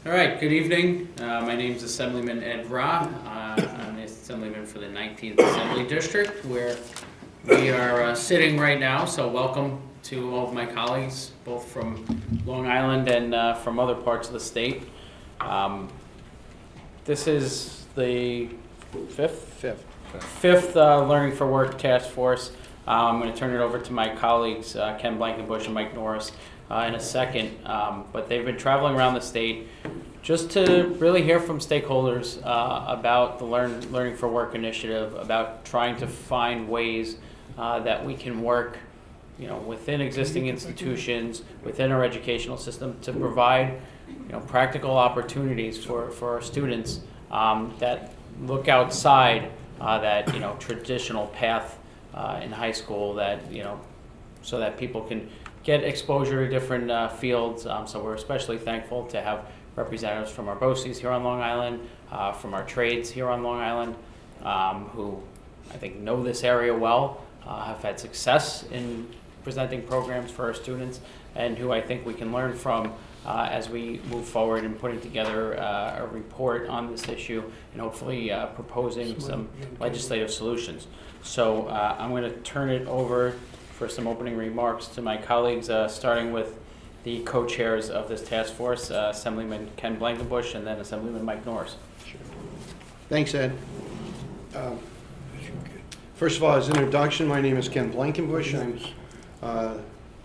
All right, good evening. My name is Assemblyman Ed Ra. I'm the Assemblyman for the 19th Assembly District, where we are sitting right now. So welcome to all of my colleagues, both from Long Island and from other parts of the state. This is the fifth Learning for Work Task Force. I'm going to turn it over to my colleagues, Ken Blankenbush and Mike Norris, in a second, but they've been traveling around the state just to really hear from stakeholders about the Learning for Work initiative, about trying to find ways that we can work, within existing institutions, within our educational system, to provide, practical opportunities for our students that look outside that traditional path in high school, that so that people can get exposure to different fields. So we're especially thankful to have representatives from our BOCES here on Long Island, from our trades here on Long Island, who I think know this area well, have had success in presenting programs for our students, and who I think we can learn from as we move forward in putting together a report on this issue and hopefully proposing some legislative solutions. So I'm going to turn it over for some opening remarks to my colleagues, starting with the co-chairs of this task force, Assemblyman Ken Blankenbush and then Assemblyman Mike Norris. Sure. Thanks, Ed. First of all, as an introduction, my name is Ken Blankenbush. I'm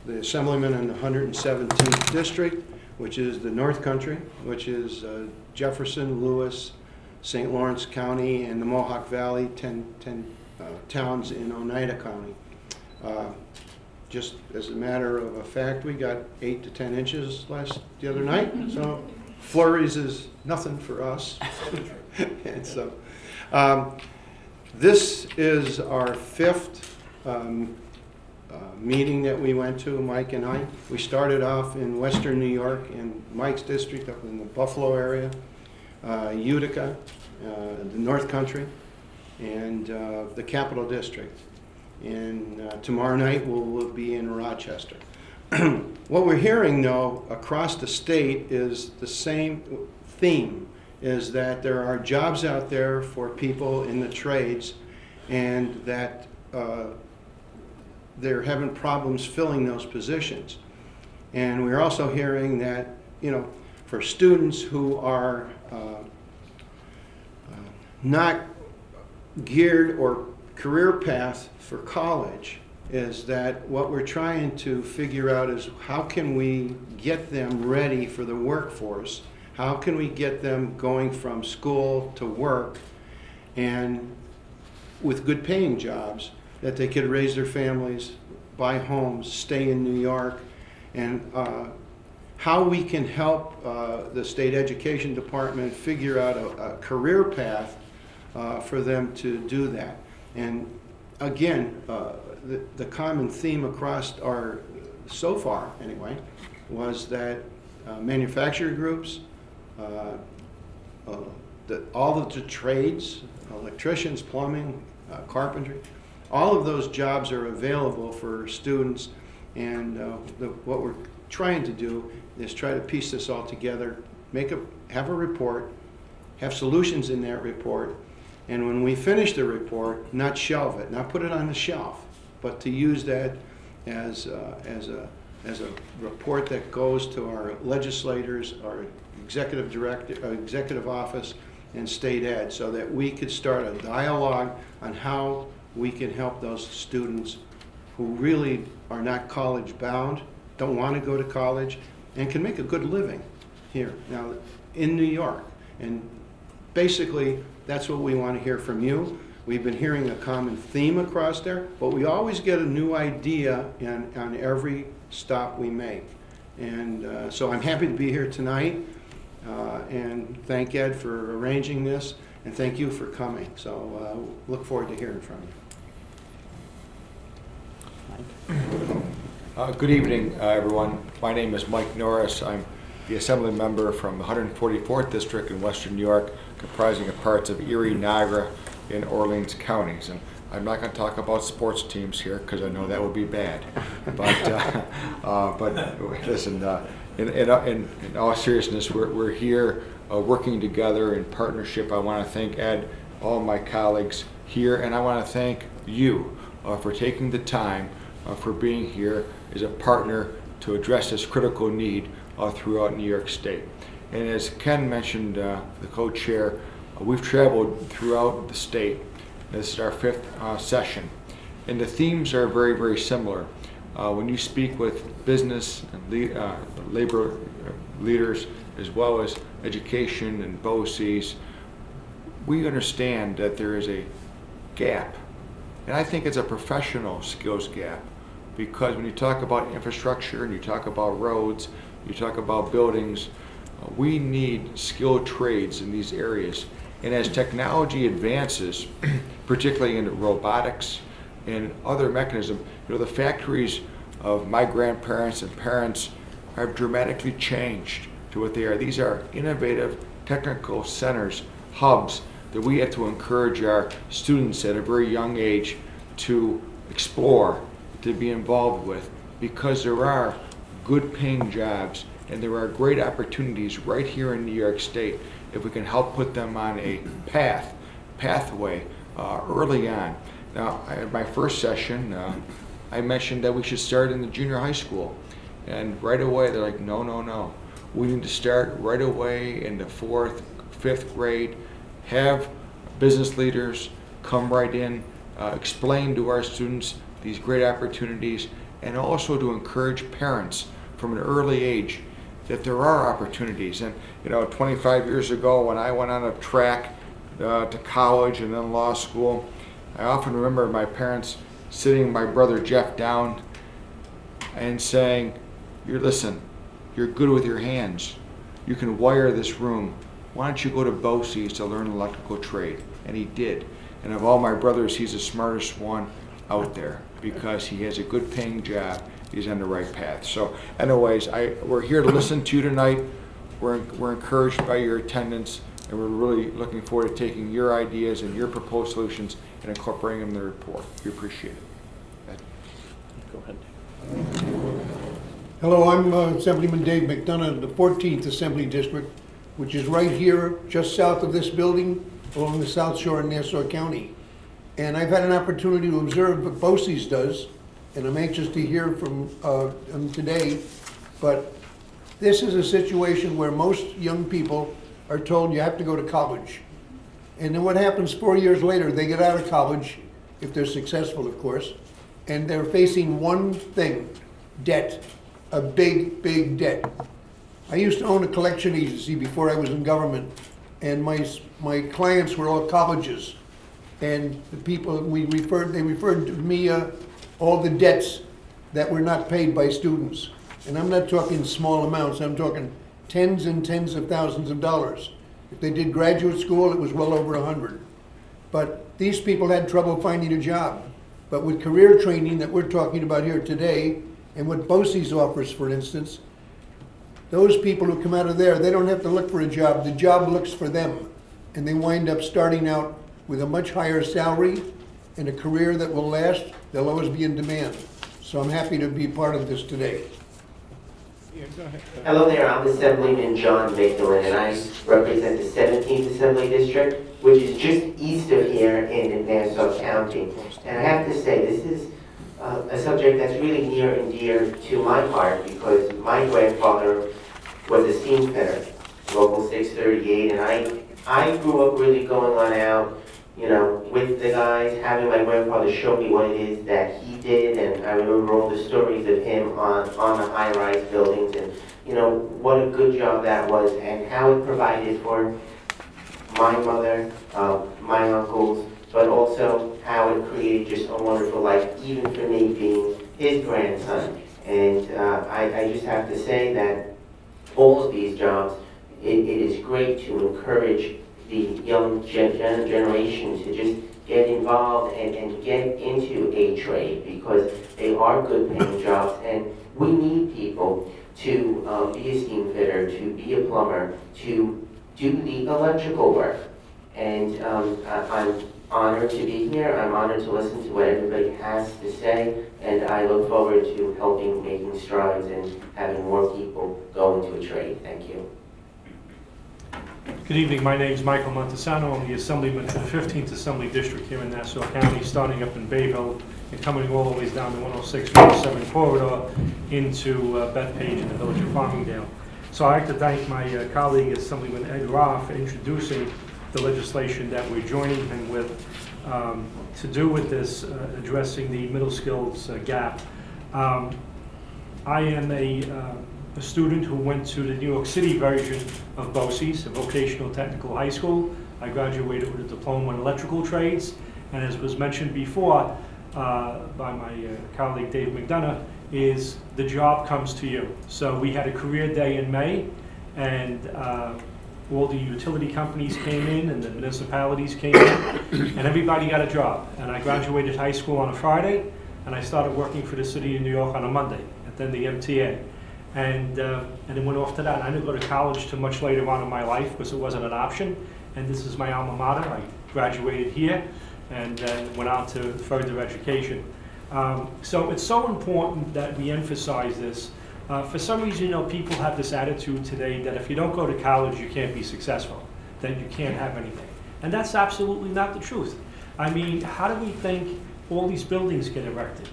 the Assemblyman in the 117th District, which is the North Country, which is Jefferson, Lewis, St. Lawrence County, and the Mohawk Valley, 10 towns in Oneida County. Just as a matter of a fact, we got 8 to 10 inches the other night, so flurries is nothing for us. And so, this is our fifth meeting that we went to, Mike and I. We started off in Western New York in Mike's district up in the Buffalo area, Utica, the North Country, and the Capital District. And tomorrow night we'll be in Rochester. What we're hearing, though, across the state is the same theme, is that there are jobs out there for people in the trades, and that they're having problems filling those positions. And we're also hearing that, for students who are not geared or career path for college, is that what we're trying to figure out is how can we get them ready for the workforce? How can we get them going from school to work, and with good paying jobs that they could raise their families, buy homes, stay in New York, and how we can help the state education department figure out a career path for them to do that. And again, the common theme across our, so far anyway, was that manufacturer groups, all of the trades, electricians, plumbing, carpentry, all of those jobs are available for students. And what we're trying to do is try to piece this all together, have a report, have solutions in that report. And when we finish the report, not shelve it, not put it on the shelf, but to use that as a report that goes to our legislators, our executive office, and state ed, so that we could start a dialogue on how we can help those students who really are not college bound, don't want to go to college, and can make a good living here now in New York. And basically, that's what we want to hear from you. We've been hearing a common theme across there, but we always get a new idea on every stop we make. And so I'm happy to be here tonight, and thank Ed for arranging this, and thank you for coming. So look forward to hearing from you. Good evening, everyone. My name is Mike Norris. I'm the Assembly member from the 144th District in Western New York, comprising of parts of Erie, Niagara, and Orleans counties. And I'm not going to talk about sports teams here because I know that would be bad. But listen, in all seriousness, we're here working together in partnership. I want to thank Ed, all my colleagues here, and I want to thank you for taking the time, for being here as a partner to address this critical need throughout New York State. And as Ken mentioned, the co-chair, we've traveled throughout the state. This is our 5th session. And the themes are very, very similar. When you speak with business and labor leaders, as well as education and BOCES, we understand that there is a gap. And I think it's a professional skills gap, because when you talk about infrastructure and you talk about roads, you talk about buildings, we need skilled trades in these areas. And as technology advances, particularly in robotics and other mechanisms, the factories of my grandparents and parents have dramatically changed to what they are. These are innovative technical centers, hubs, that we have to encourage our students at a very young age to explore, to be involved with, because there are good paying jobs and there are great opportunities right here in New York State if we can help put them on a pathway early on. Now, at my first session, I mentioned that we should start in the junior high school, and right away they're like, no. We need to start right away in the 4th, 5th grade, have business leaders come right in, explain to our students these great opportunities, and also to encourage parents from an early age that there are opportunities. And 25 years ago, when I went on a track to college and then law school, I often remember my parents sitting my brother Jeff down and saying, listen, you're good with your hands. You can wire this room. Why don't you go to BOCES to learn electrical trade? And he did. And of all my brothers, he's the smartest one out there because he has a good paying job. He's on the right path. So anyways, we're here to listen to you tonight. We're encouraged by your attendance, and we're really looking forward to taking your ideas and your proposed solutions and incorporating them in the report. We appreciate it. Go ahead. Hello, I'm Assemblyman Dave McDonough, the 14th Assembly District, which is right here, just south of this building, along the South Shore in Nassau County. And I've had an opportunity to observe what BOCES does, and I'm anxious to hear from them today. But this is a situation where most young people are told you have to go to college. And then what happens 4 years later, they get out of college, if they're successful, of course, and they're facing one thing, debt, a big, big debt. I used to own a collection agency before I was in government, and my clients were all colleges. And the people they referred to me all the debts that were not paid by students. And I'm not talking small amounts, I'm talking tens and tens of thousands of dollars. If they did graduate school, it was well over 100. But these people had trouble finding a job. But with career training that we're talking about here today, and what BOCES offers, for instance, those people who come out of there, they don't have to look for a job. The job looks for them. And they wind up starting out with a much higher salary and a career that will last. They'll always be in demand. So I'm happy to be part of this today. Yeah, go ahead. Hello there, I'm Assemblyman John Victorine, and I represent the 17th Assembly District, which is just east of here in Nassau County. And I have to say, this is a subject that's really near and dear to my heart, because my grandfather was a steam fitter, Local 638, and I grew up really going on out, with the guys, having my grandfather show me what it is that he did, and I remember all the stories of him on the high-rise buildings, and what a good job that was, and how it provided for my mother, my uncles, but also how it created just a wonderful life, even for me being his grandson. And I just have to say that all of these jobs, it is great to encourage the young generation to just get involved and get into a trade, because they are good paying jobs, and we need people to be a steam fitter, to be a plumber, to do the electrical work. And honored to be here. I'm honored to listen to what everybody has to say, and I look forward to helping making strides and having more people go into a trade. Thank you. Good evening. My name is Michael Montesano. I'm the Assemblyman for the 15th Assembly District here in Nassau County, starting up in Bayville and coming all the way down the 106-107 corridor into Bethpage in the village of Farmingdale. So I'd like to thank my colleague, Assemblyman Ed Roth, for introducing the legislation that we're joining him with to do with this, addressing the middle skills gap. I am a student who went to the New York City version of BOCES, a vocational technical high school. I graduated with a diploma in electrical trades, and as was mentioned before by my colleague Dave McDonough, is the job comes to you. So we had a career day in May, and all the utility companies came in and the municipalities came in, and everybody got a job. And I graduated high school on a Friday, and I started working for the city of New York on a Monday, and then the MTA. And it went off to that. I didn't go to college till much later on in my life because it wasn't an option. And this is my alma mater. I graduated here and went on to further education. So it's so important that we emphasize this. For some reason, people have this attitude today that if you don't go to college, you can't be successful, that you can't have anything. And that's absolutely not the truth. I mean, how do we think all these buildings get erected?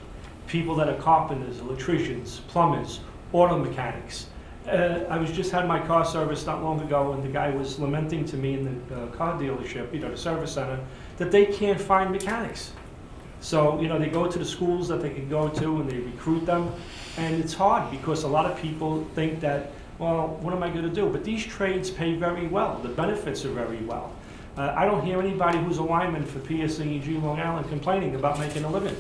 People that are carpenters, electricians, plumbers, auto mechanics. I just had my car serviced not long ago, and the guy was lamenting to me in the car dealership, the service center, that they can't find mechanics. So, they go to the schools that they can go to and they recruit them. And it's hard because a lot of people think that, well, what am I going to do? But these trades pay very well. The benefits are very well. I don't hear anybody who's a lineman for PSE&G Long Island complaining about making a living.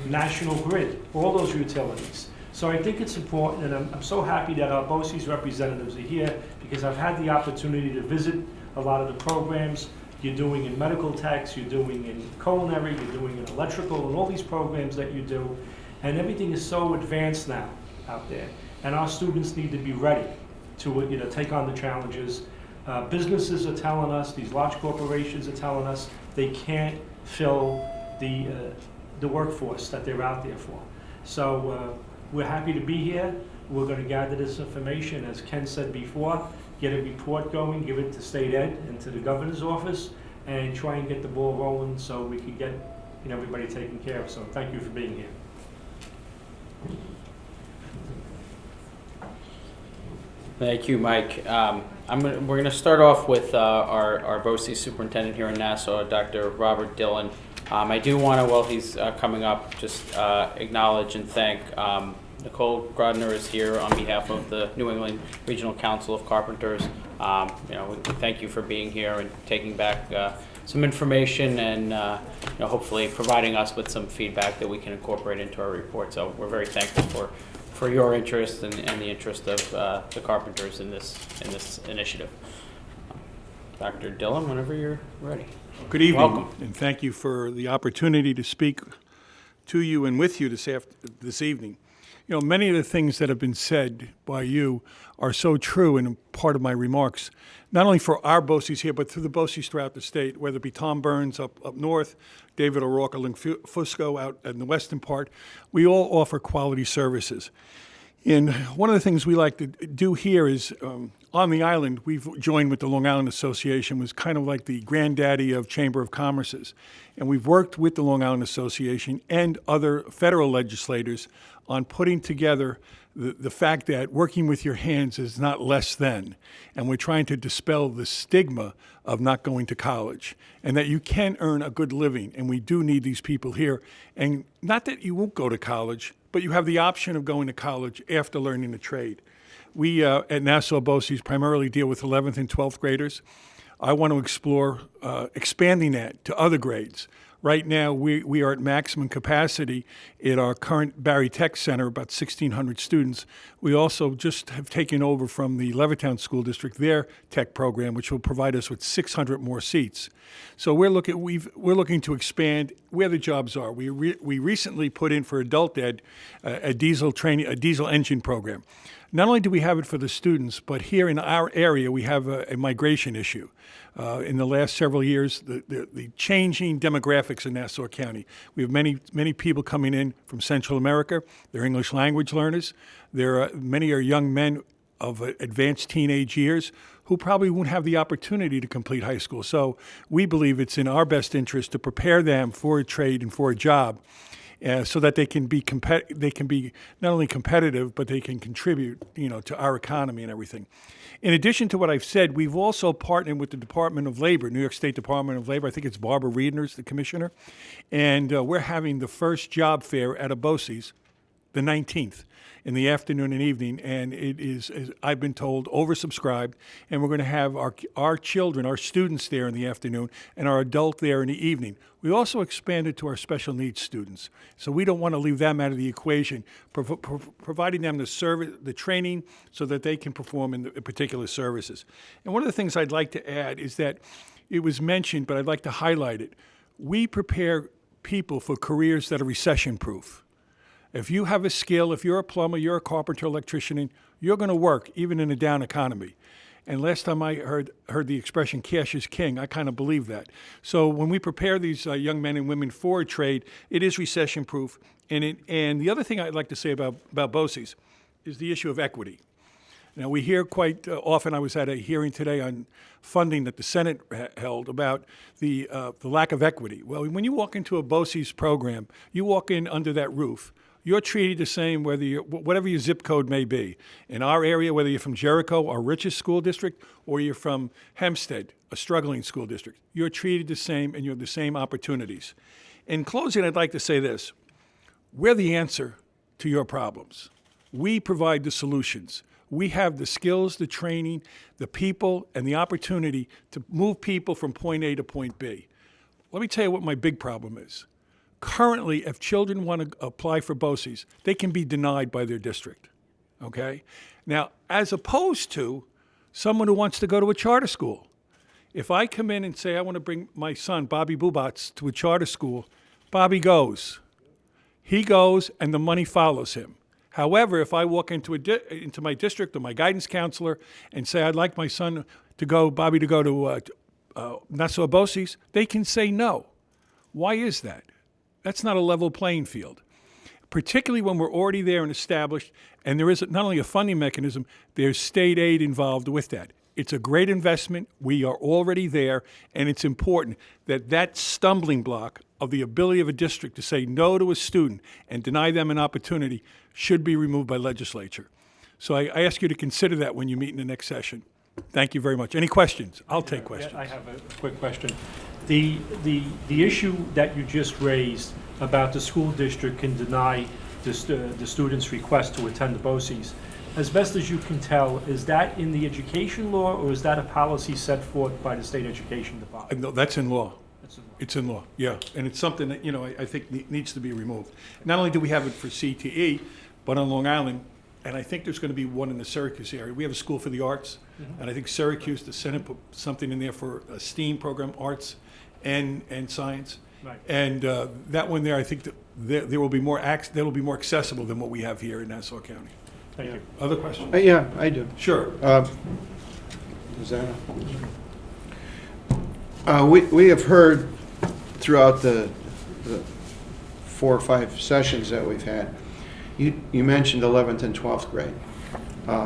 National Grid, all those utilities. So I think it's important, and I'm so happy that our BOCES representatives are here because I've had the opportunity to visit a lot of the programs you're doing in medical techs, you're doing in culinary, you're doing in electrical, and all these programs that you do. And everything is so advanced now out there. And our students need to be ready to take on the challenges. Businesses are telling us, these large corporations are telling us they can't fill the workforce that they're out there for. So we're happy to be here. We're going to gather this information, as Ken said before, get a report going, give it to State Ed and to the governor's office, and try and get the ball rolling so we can get everybody taken care of. So thank you for being here. Thank you, Mike. We're going to start off with our BOCES superintendent here in Nassau, Dr. Robert Dillon. I do want to, while he's coming up, just acknowledge and thank Nicole Grodner is here on behalf of the New England Regional Council of Carpenters. We thank you for being here and taking back some information and hopefully providing us with some feedback that we can incorporate into our report. So we're very thankful for your interest and the interest of the carpenters in this initiative. Dr. Dillon, whenever you're ready. Good evening, Welcome. and thank you for the opportunity to speak to you and with you this evening. Many of the things that have been said by you are so true and part of my remarks, not only for our BOCES here, but through the BOCES throughout the state, whether it be Tom Burns up north, David O'Rourke, or Lynn Fusco out in the western part. We all offer quality services. And one of the things we like to do here is, on the island, we've joined with the Long Island Association, was kind of like the granddaddy of Chamber of Commerce's. And we've worked with the Long Island Association and other federal legislators on putting together the fact that working with your hands is not less than. And we're trying to dispel the stigma of not going to college and that you can earn a good living. And we do need these people here. And not that you won't go to college, but you have the option of going to college after learning the trade. We at Nassau BOCES primarily deal with 11th and 12th graders. I want to explore expanding that to other grades. Right now, we are at maximum capacity at our current Barry Tech Center, about 1,600 students. We also just have taken over from the Levittown School District their tech program, which will provide us with 600 more seats. So we're looking to expand where the jobs are. We recently put in for adult ed a diesel engine program. not only do we have it for the students, but here in our area, we have a migration issue. In the last several years, the changing demographics in Nassau County. We have many people coming in from Central America. They're English language learners. Many are young men of advanced teenage years who probably won't have the opportunity to complete high school. So we believe it's in our best interest to prepare them for a trade and for a job, so that they can be not only competitive, but they can contribute, to our economy and everything. In addition to what I've said, we've also partnered with the Department of Labor, New York State Department of Labor. I think it's Barbara Riedner's the commissioner, and we're having the first job fair at BOCES, the 19th, in the afternoon and evening, and it is, as I've been told, oversubscribed, and we're going to have our children, our students there in the afternoon, and our adult there in the evening. We also expanded to our special needs students, so we don't want to leave them out of the equation, providing them the training so that they can perform in the particular services. And one of the things I'd like to add is that it was mentioned, but I'd like to highlight it. We prepare people for careers that are recession-proof. If you have a skill, if you're a plumber, you're a carpenter, electrician, you're going to work even in a down economy. And last time I heard the expression "cash is king," I kind of believe that. So when we prepare these young men and women for a trade, it is recession-proof. And the other thing I'd like to say about BOCES is the issue of equity. Now, we hear quite often, I was at a hearing today on funding that the Senate held about the lack of equity. Well, when you walk into a BOCES program, you walk in under that roof, you're treated the same whatever your zip code may be. In our area, whether you're from Jericho, our richest school district, or you're from Hempstead, a struggling school district, you're treated the same and you have the same opportunities. In closing, I'd like to say this. We're the answer to your problems. We provide the solutions. We have the skills, the training, the people, and the opportunity to move people from point A to point B. Let me tell you what my big problem is. Currently, if children want to apply for BOCES, they can be denied by their district, okay? Now, as opposed to someone who wants to go to a charter school. If I come in and say I want to bring my son, Bobby Bubats, to a charter school, Bobby goes. He goes, and the money follows him. However, if I walk into my district or my guidance counselor and say I'd like my son to go, Bobby to go to Nassau BOCES, they can say no. Why is that? That's not a level playing field, particularly when we're already there and established, and there is not only a funding mechanism, there's state aid involved with that. It's a great investment. We are already there, and it's important that that stumbling block of the ability of a district to say no to a student and deny them an opportunity should be removed by legislature. So I ask you to consider that when you meet in the next session. Thank you very much. Any questions? I'll take questions. Yeah, I have a quick question. The issue that you just raised about the school district can deny the student's request to attend the BOCES, as best as you can tell, is that in the education law, or is that a policy set forth by the state education department? No, that's in law. That's in law. It's in law, yeah. And it's something that, I think needs to be removed. Not only do we have it for CTE, but on Long Island, and I think there's going to be one in the Syracuse area. We have a school for the arts, and I think Syracuse, the Senate put something in there for a STEAM program, arts and science. Right. And that one there, I think that there will be more that'll be more accessible than what we have here in Nassau County. Thank you. Other questions? Yeah, I do. Sure. Is that we have heard throughout the 4 or 5 sessions that we've had, you mentioned 11th and 12th grade.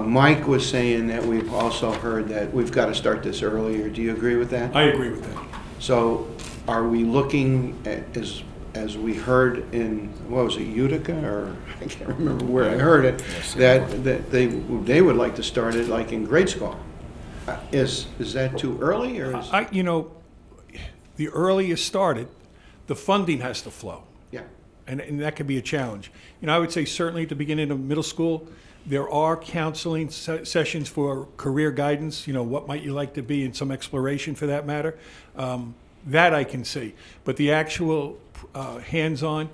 Mike was saying that we've also heard that we've got to start this earlier. Do you agree with that? I agree with that. So are we looking at, as we heard in, what was it, Utica, or I can't remember where I heard it, that they would like to start it like in grade school. Is that too early, or is? The earlier started, the funding has to flow. Yeah. And that could be a challenge. I would say certainly at the beginning of middle school, there are counseling sessions for career guidance, what might you like to be, and some exploration for that matter. That I can see. But the actual hands-on,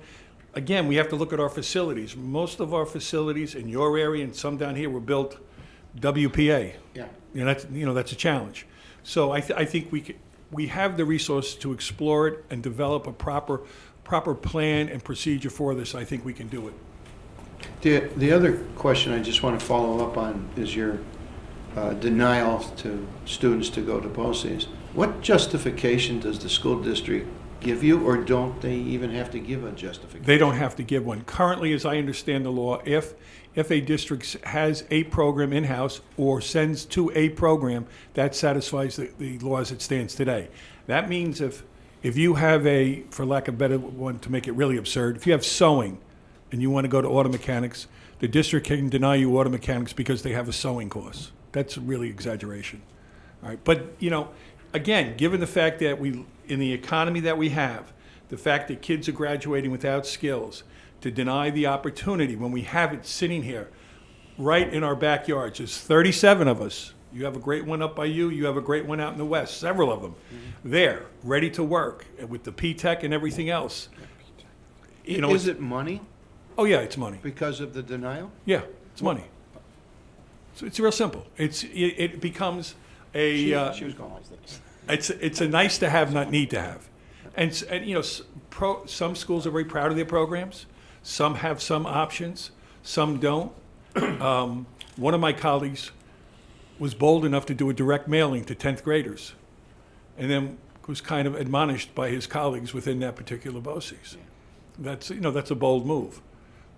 again, we have to look at our facilities. Most of our facilities in your area and some down here were built WPA. Yeah. That's a challenge. So I think we have the resource to explore it and develop a proper plan and procedure for this. I think we can do it. The other question I just want to follow up on is your denial to students to go to BOCES. What justification does the school district give you, or don't they even have to give a justification? They don't have to give one. Currently, as I understand the law, if a district has a program in-house or sends to a program, that satisfies the law as it stands today. That means if you have a, for lack of a better one to make it really absurd, if you have sewing and you want to go to auto mechanics, the district can deny you auto mechanics because they have a sewing course. That's really exaggeration. All right, but again, given the fact that in the economy that we have, the fact that kids are graduating without skills, to deny the opportunity when we have it sitting here right in our backyards. There's 37 of us. You have a great one up by you. You have a great one out in the west, several of them. There, ready to work with the P-Tech and everything else. Is it money Oh, yeah, it's money. because of the denial? Yeah, it's money. So it's real simple. It becomes a, She was going like this. it's a nice to have, not need to have. And some schools are very proud of their programs. Some have some options, some don't. One of my colleagues was bold enough to do a direct mailing to 10th graders, and then was kind of admonished by his colleagues within that particular BOCES. That's a bold move,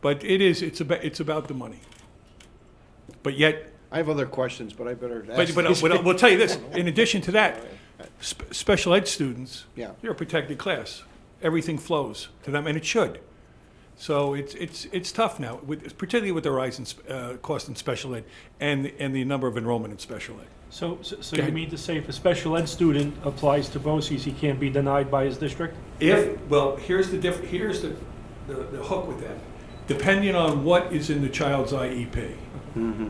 but it's about the money. But yet, I have other questions, but I better ask. but we'll tell you this. In addition to that, special ed students, Yeah. they're a protected class. Everything flows to them, and it should. So it's tough now, particularly with the rise in cost in special ed and the number of enrollment in special ed. So Go you ahead. mean to say if a special ed student applies to BOCES, he can't be denied by his district? Here's the hook with that. Depending on what is in the child's IEP.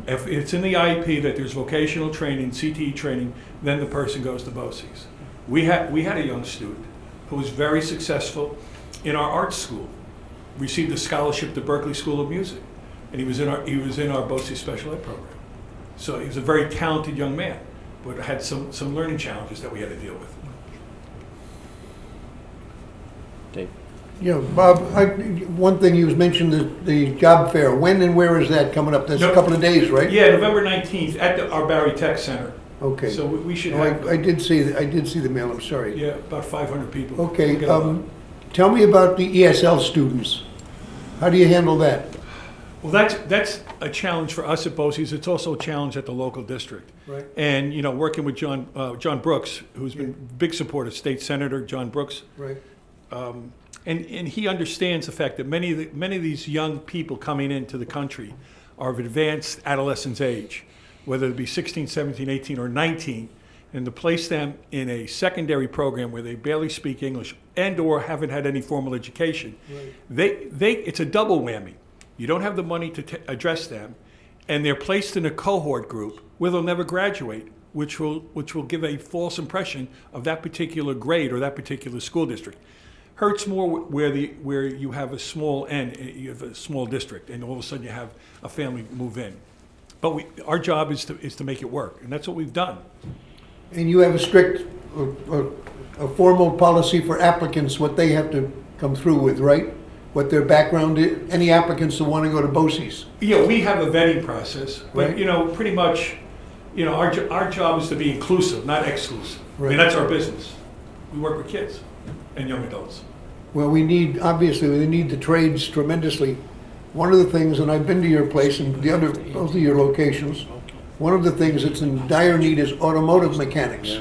If it's in the IEP that there's vocational training, CTE training, then the person goes to BOCES. We had a young student who was very successful in our art school, received a scholarship to Berklee School of Music, and he was in our BOCES special ed program. So he was a very talented young man, but had some learning challenges that we had to deal with. Dave? Yeah, Bob, one thing you mentioned, the job fair. When and where is that coming up? That's a couple of days, right? Yeah, November 19th at our Barry Tech Center. Okay. So we should Oh, have, I did see the mail, I'm sorry. yeah, about 500 people. Okay, We'll get a lot. tell me about the ESL students. How do you handle that? Well, that's a challenge for us at BOCES. It's also a challenge at the local district. Right. And, working with John Brooks, who's been a big supporter, State Senator John Brooks, Right. and he understands the fact that many of these young people coming into the country are of advanced adolescence age, whether it be 16, 17, 18, or 19, and to place them in a secondary program where they barely speak English and or haven't had any formal education, it's a double whammy. You don't have the money to address them, and they're placed in a cohort group where they'll never graduate, which will give a false impression of that particular grade or that particular school district. Hurts more where you have a small you have a small district, and all of a sudden you have a family move in. But our job is to make it work, and that's what we've done. And you have a strict, a formal policy for applicants, what they have to come through with, right? What their background is, any applicants that want to go to BOCES. Yeah, we have a vetting process, but Right. pretty much, our job is to be inclusive, not exclusive. I mean, Right. that's our business. We work with kids and young adults. Well, we need the trades tremendously. One of the things, and I've been to your place and both of your locations, one of the things that's in dire need is automotive mechanics.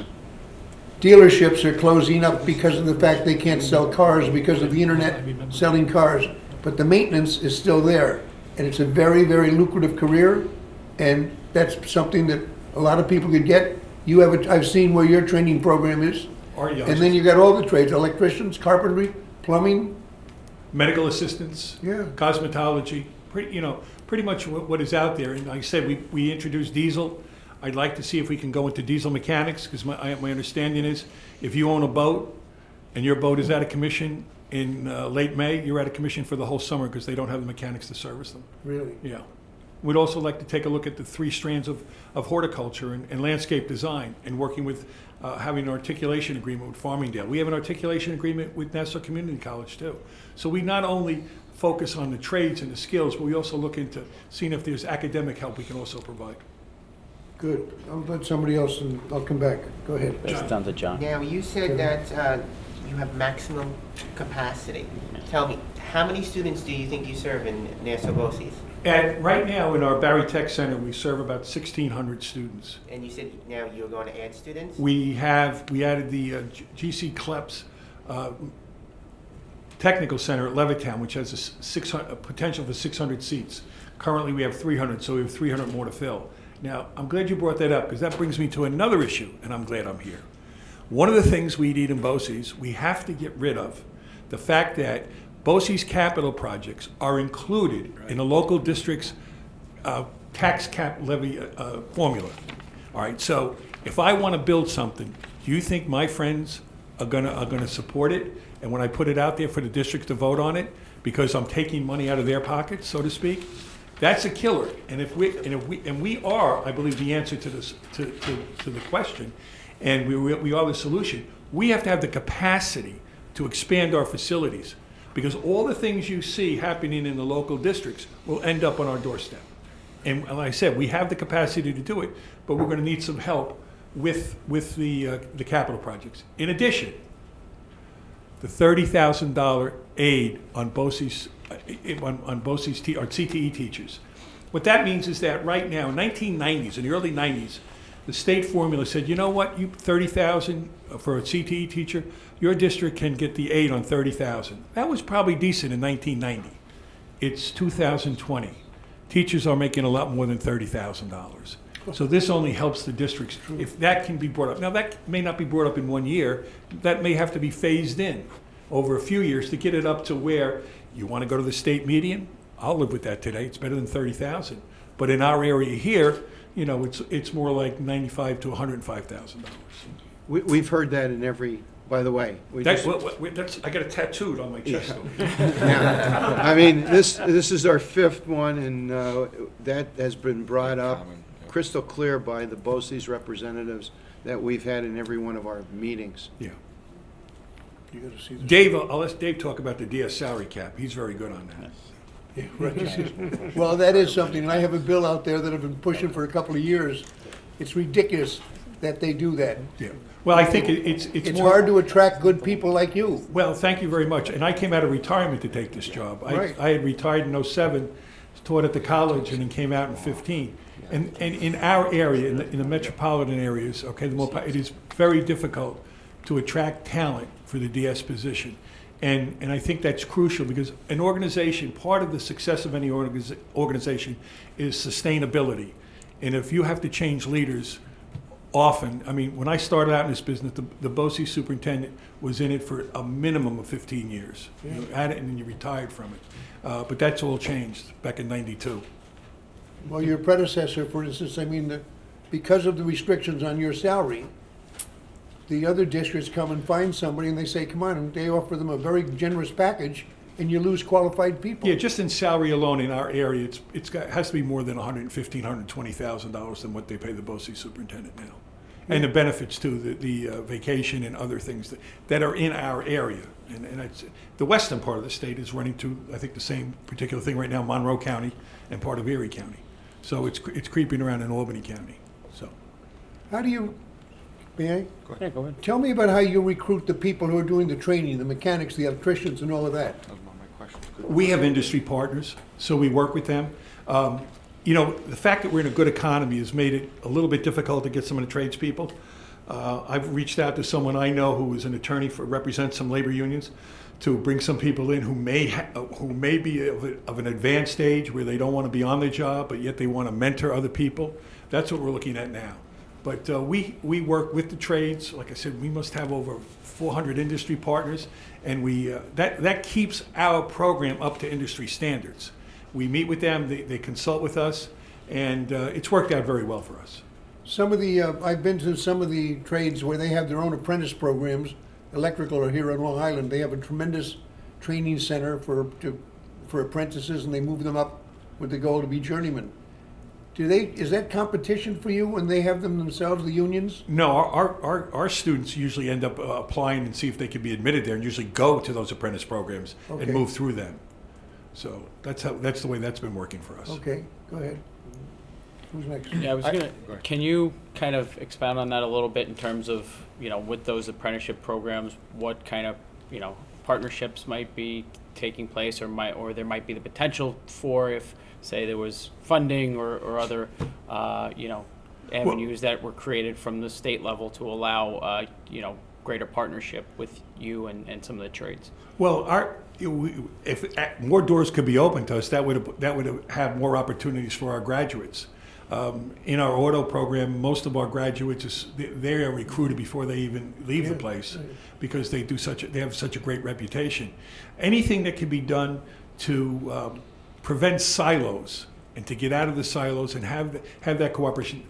Dealerships are closing up because of the fact they can't sell cars because of the internet selling cars, but the maintenance is still there. And it's a very, very lucrative career, and that's something that a lot of people could get. I've seen where your training program is. Our young, And then you got all the trades, electricians, carpentry, plumbing. medical assistants, Yeah. cosmetology, pretty much what is out there. And like I said, we introduced diesel. I'd like to see if we can go into diesel mechanics, because my understanding is if you own a boat and your boat is out of commission in late May, you're out of commission for the whole summer because they don't have the mechanics to service them. Really? Yeah. We'd also like to take a look at the three strands of horticulture and landscape design, and working with having an articulation agreement with Farmingdale. We have an articulation agreement with Nassau Community College too. So we not only focus on the trades and the skills, but we also look into seeing if there's academic help we can also provide. Good. I'll let somebody else, and I'll come back. Go ahead. It's down to John. Now, you said that you have maximum capacity. Tell me, how many students do you think you serve in Nassau BOCES? And right now in our Barry Tech Center, we serve about 1,600 students. And you said now you're going to add students? We added the GC Kleps Technical Center at Levittown, which has a potential for 600 seats. Currently, we have 300, so we have 300 more to fill. Now, I'm glad you brought that up, because that brings me to another issue, and I'm glad I'm here. One of the things we need in BOCES, we have to get rid of the fact that BOCES capital projects are included in the local district's tax cap levy formula. All right, so if I want to build something, do you think my friends are gonna support it? And when I put it out there for the district to vote on it, because I'm taking money out of their pockets, so to speak, that's a killer. And we are, I believe, the answer to this to the question, and we are the solution. We have to have the capacity to expand our facilities, because all the things you see happening in the local districts will end up on our doorstep. And like I said, we have the capacity to do it, but we're going to need some help with the capital projects. In addition, the $30,000 aid on BOCES or CTE teachers. What that means is that right now, in the early 90s, the state formula said, you know what, you $30,000 for a CTE teacher, your district can get the aid on $30,000. That was probably decent in 1990. It's 2020. Teachers are making a lot more than $30,000. So this only helps the districts if that can be brought up. Now, that may not be brought up in 1 year. That may have to be phased in over a few years to get it up to where you want to go to the state median. I'll live with that today. It's better than $30,000. But in our area here, you know, it's more like $95,000 to $105,000. We've heard that in every, by the way. I got it tattooed on my chest. Yeah. I mean, this is our fifth one, and that has been brought up crystal clear by the BOCES representatives that we've had in every one of our meetings. Yeah. You gotta see this. Dave, I'll let Dave talk about the DS salary cap. He's very good on that. Yeah, right. Well, that is something, and I have a bill out there that I've been pushing for a couple of years. It's ridiculous that they do that. Yeah. Well, I think it's It's more hard to attract good people like you. Well, thank you very much. And I came out of retirement to take this job. Right. I had retired in '07, taught at the college, and then came out in '15. And in our area, in the metropolitan areas, okay, it is very difficult to attract talent for the DS position. And I think that's crucial, because an organization, part of the success of any organization is sustainability. And if you have to change leaders often, I mean, when I started out in this business, the BOCES superintendent was in it for a minimum of 15 years. Yeah. You had it and then you retired from it. But that's all changed back in '92. Well, your predecessor, for instance, I mean, because of the restrictions on your salary, the other districts come and find somebody and they say, come on, and they offer them a very generous package, and you lose qualified people. Yeah, just in salary alone in our area, it has to be more than $115,000, $120,000 than what they pay the BOCES superintendent now. And the benefits too, the vacation and other things that are in our area. And it's, the western part of the state is running to, I think, the same particular thing right now, Monroe County and part of Erie County. So it's creeping around in Albany County. So How do you, may I? Yeah, go ahead. Tell me about how you recruit the people who are doing the training, the mechanics, the electricians, and all of that. That was one of my questions. we have industry partners, so we work with them. You know, the fact that we're in a good economy has made it a little bit difficult to get some of the tradespeople. I've reached out to someone I know who is an attorney represents some labor unions, to bring some people in who may be of an advanced age where they don't want to be on the job, but yet they want to mentor other people. That's what we're looking at now. But we work with the trades. Like I said, we must have over 400 industry partners, and that keeps our program up to industry standards. We meet with them, they consult with us, and it's worked out very well for us. Some of the, I've been to some of the trades where they have their own apprentice programs. Electrical are here on Long Island. They have a tremendous training center for apprentices, and they move them up with the goal to be journeymen. Is that competition for you when they have them themselves, the unions? No, our students usually end up applying and see if they can be admitted there, and usually go to those apprentice programs Okay. and move through them. So that's the way that's been working for us. Okay, go ahead. Who's next? Yeah, I was gonna, go ahead. can you kind of expound on that a little bit in terms of, with those apprenticeship programs, what kind of, partnerships might be taking place or there might be the potential for if, say, there was funding or other, avenues that were created from the state level to allow, greater partnership with you and some of the trades? Well, if more doors could be open to us, that would have more opportunities for our graduates. In our auto program, most of our graduates they are recruited before they even leave the place because they have such a great reputation. Anything that can be done to prevent silos and to get out of the silos and have that cooperation.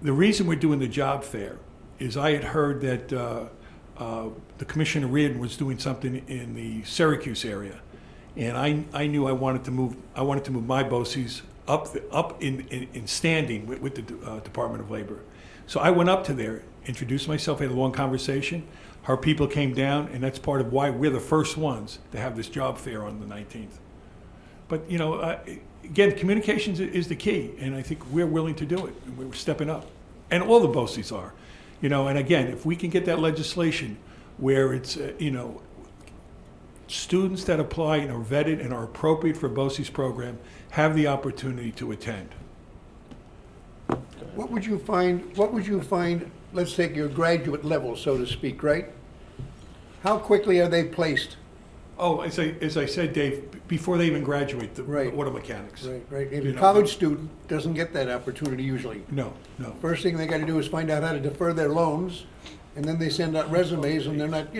The reason we're doing the job fair is I had heard that the Commissioner Reardon was doing something in the Syracuse area, and I knew I wanted to move my BOCES up in standing with the Department of Labor. So I went up to there, introduced myself, had a long conversation. Our people came down, and that's part of why we're the first ones to have this job fair on the 19th. But again, communications is the key, and I think we're willing to do it. And we're stepping up, and all the BOCES are. And again, if we can get that legislation where it's students that apply and are vetted and are appropriate for BOCES program have the opportunity to attend. What would you find, let's take your graduate level, so to speak, right? How quickly are they placed? Oh, as I said, Dave, before they even graduate, the Right. auto mechanics. Right. You A know, college student doesn't get that opportunity usually. No. First thing they gotta do is find out how to defer their loans, and then they send out resumes, and they're not,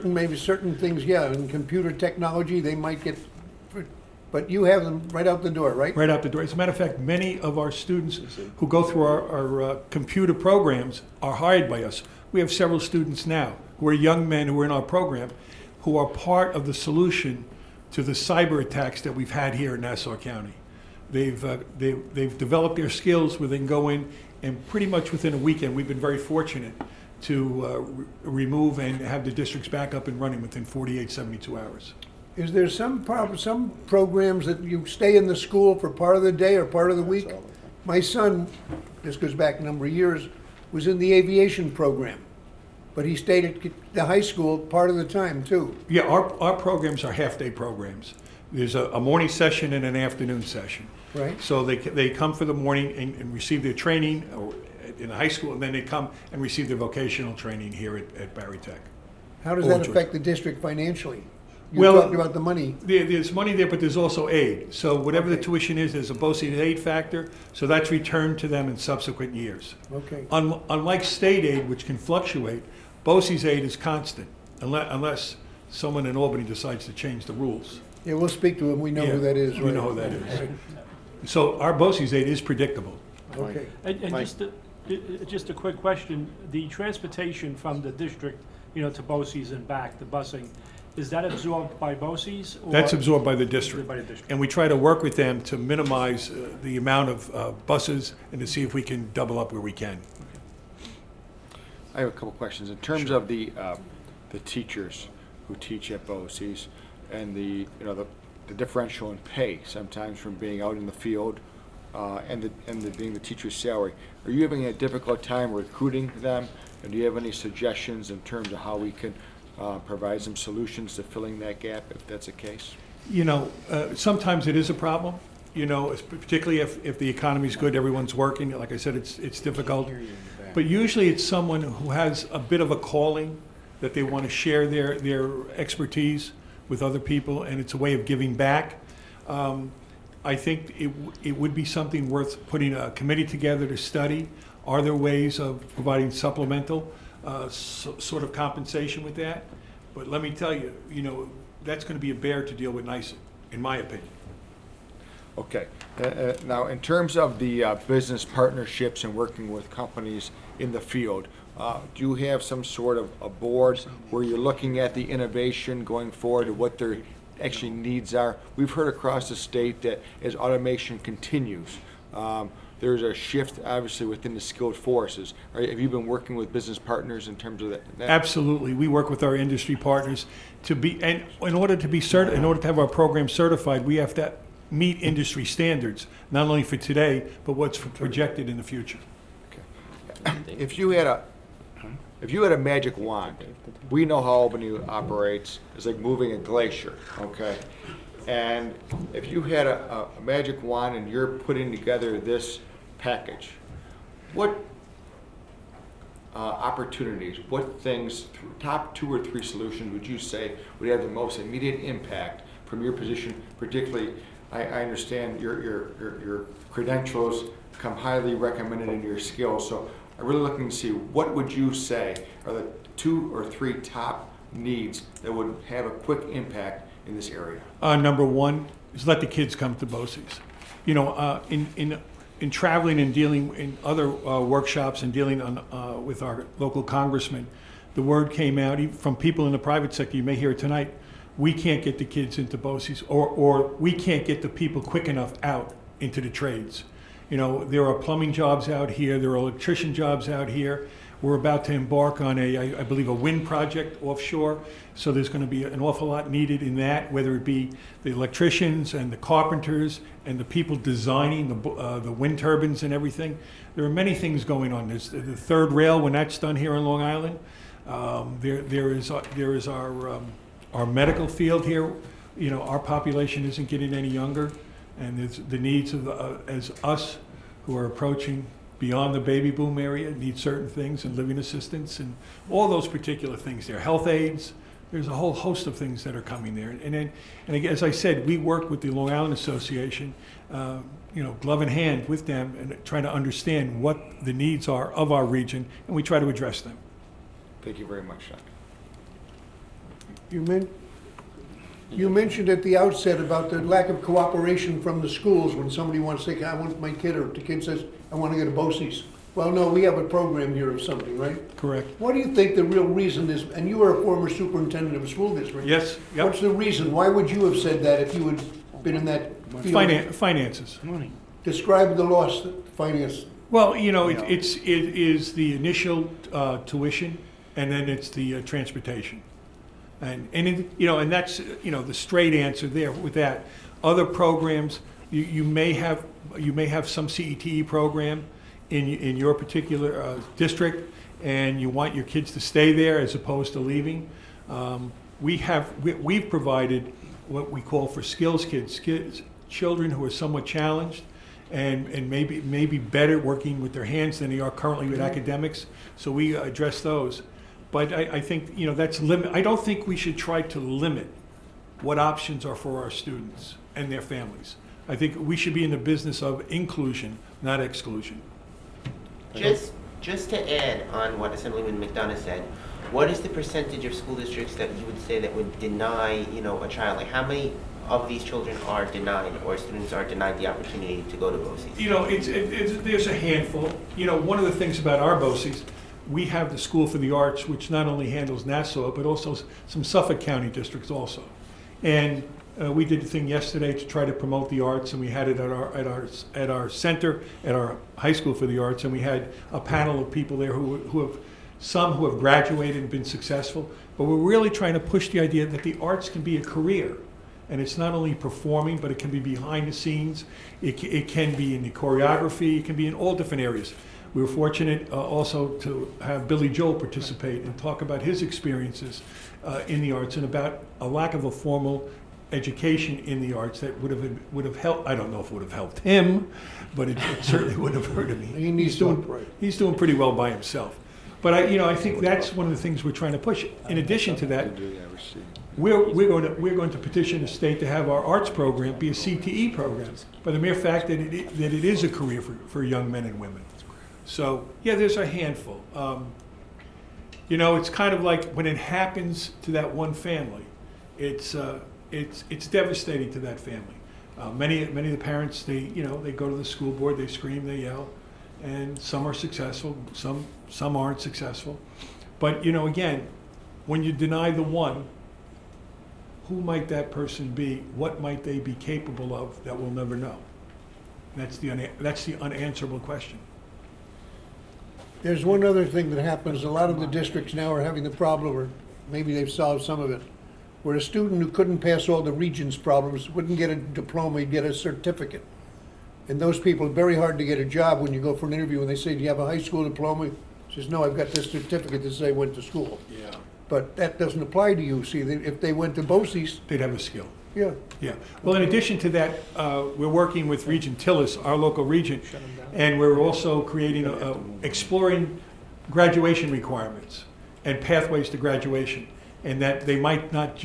maybe certain things, yeah, in computer technology, they might get, but you have them right out the door, right? Right out the door. As a matter of fact, many of our students who go through our computer programs are hired by us. We have several students now who are young men who are in our program who are part of the solution to the cyber attacks that we've had here in Nassau County. They've developed their skills where they can go in and pretty much within a weekend, we've been very fortunate to remove and have the districts back up and running within 48, 72 hours. Is there some programs that you stay in the school for part of the day or part of the week? My son, this goes back a number of years, was in the aviation program, but he stayed at the high school part of the time too. Yeah, our programs are half-day programs. There's a morning session and an afternoon session. Right. So they come for the morning and receive their training in high school, and then they come and receive their vocational training here at Barry Tech. How does Oh, that George. affect the district financially? You Well, talked about the money. There's money there, but there's also aid. So whatever the Okay. tuition is, there's a BOCES aid factor, so that's returned to them in subsequent years. Okay. Unlike state aid, which can fluctuate, BOCES aid is constant, unless someone in Albany decides to change the rules. Yeah, we'll speak to him. We know Yeah, who that is, right? we know who that is. Right. So our BOCES aid is predictable. Okay. And Mike. just a quick question, the transportation from the district, to BOCES and back, the busing, is that absorbed by BOCES? or- That's absorbed by the district. By the district. And we try to work with them to minimize the amount of buses and to see if we can double up where we can. I have a couple questions. In terms of the teachers who teach at BOCES and the differential in pay, sometimes from being out in the field and being the teacher's salary, are you having a difficult time recruiting them? And do you have any suggestions in terms of how we can provide some solutions to filling that gap, if that's the case? Sometimes it is a problem, particularly if the economy's good, everyone's working. Like I said, it's difficult. But usually it's someone who has a bit of a calling that they want to share their expertise with other people, and it's a way of giving back. I think it would be something worth putting a committee together to study. Are there ways of providing supplemental sort of compensation with that? But let me tell you, that's going to be a bear to deal with NYSEG, in my opinion. Okay. Now, in terms of the business partnerships and working with companies in the field, do you have some sort of a board where you're looking at the innovation going forward and what their actually needs are? We've heard across the state that as automation continues, there's a shift, obviously, within the skilled forces. Have you been working with business partners in terms of that? Absolutely. We work with our industry partners to be, and in order to be in order to have our program certified, we have to meet industry standards, not only for today, but what's projected in the future. If you had a magic wand, we know how Albany operates. It's like moving a glacier, okay? And if you had a magic wand and you're putting together this package, what opportunities, what things, top 2 or 3 solutions would you say would have the most immediate impact from your position? Particularly, I understand your credentials come highly recommended in your skills, so I'm really looking to see what would you say are the 2 or 3 top needs that would have a quick impact in this area? Number one is let the kids come to BOCES. You know, in traveling and dealing in other workshops and dealing on, with our local congressman, the word came out even from people in the private sector, you may hear it tonight, we can't get the kids into BOCES, or we can't get the people quick enough out into the trades. You know, there are plumbing jobs out here, there are electrician jobs out here. We're about to embark on I believe, a wind project offshore. So there's going to be an awful lot needed in that, whether it be the electricians and the carpenters and the people designing the wind turbines and everything. There are many things going on. There's the third rail when that's done here on Long Island. There is our medical field here. You know, our population isn't getting any younger, and there's the needs of as us who are approaching beyond the baby boom area need certain things, and living assistance and all those particular things there. Health aides, there's a whole host of things that are coming there. And then, and again, as I said, we work with the Long Island Association, you know, glove in hand with them, and trying to understand what the needs are of our region, and we try to address them. Thank you very much, Dr. You mentioned at the outset about the lack of cooperation from the schools when somebody wants to say, I want my kid, or the kid says, I want to go to BOCES. Well, no, we have a program here of something, right? Correct. What do you think the real reason is, and you were a former superintendent of a school district. Yes. Yep. What's the reason? Why would you have said that if you had been in that field? Finances. Describe the loss, finance. Well, you know, it is the initial tuition, and then it's the transportation. You know, and that's, you know, the straight answer there with that. Other programs, you may have some CETE program in your particular district, and you want your kids to stay there as opposed to leaving. We've provided what we call for skills kids, children who are somewhat challenged and maybe better working with their hands than they are currently with academics. So we address those. But I think, you know, that's limit. I don't think we should try to limit what options are for our students and their families. I think we should be in the business of inclusion, not exclusion. Just to add on what Assemblyman McDonough said, what is the percentage of school districts that you would say that would deny, you know, a child? Like, how many of these children are denied, or students are denied the opportunity to go to BOCES? You know, there's a handful. You know, one of the things about our BOCES, we have the School for the Arts, which not only handles Nassau, but also some Suffolk County districts also. And we did a thing yesterday to try to promote the arts, and we had it at our center, at our high school for the arts, and we had a panel of people there who have graduated and been successful. But we're really trying to push the idea that the arts can be a career. And it's not only performing, but it can be behind the scenes. It can be in the choreography. It can be in all different areas. We were fortunate also to have Billy Joel participate and talk about his experiences in the arts and about a lack of a formal education in the arts that would have helped. I don't know if it would have helped him, but it certainly would have hurt him. He's doing pretty well by himself. But I think that's one of the things we're trying to push. In addition to that, we're going to petition the state to have our arts program be a CTE program, by the mere fact that it is a career for young men and women. So yeah, there's a handful. You know, it's kind of like when it happens to that one family, it's devastating to that family. Many of the parents, they go to the school board, they scream, they yell, and some are successful, some aren't successful. But you know, again, when you deny the one, who might that person be? What might they be capable of that we'll never know? That's the unanswerable question. There's one other thing that happens. A lot of the districts now are having the problem, or maybe they've solved some of it, where a student who couldn't pass all the Regents problems wouldn't get a diploma, he'd get a certificate. And those people, it's very hard to get a job when you go for an interview and they say, do you have a high school diploma? He says, no, I've got this certificate that says I went to school. Yeah. But that doesn't apply to you. See, if they went to BOCES, They'd have a skill. yeah. Yeah. Well, in addition to that, we're working with Regent Tillis, our local regent, and we're also creating, exploring graduation requirements and pathways to graduation, and that they might not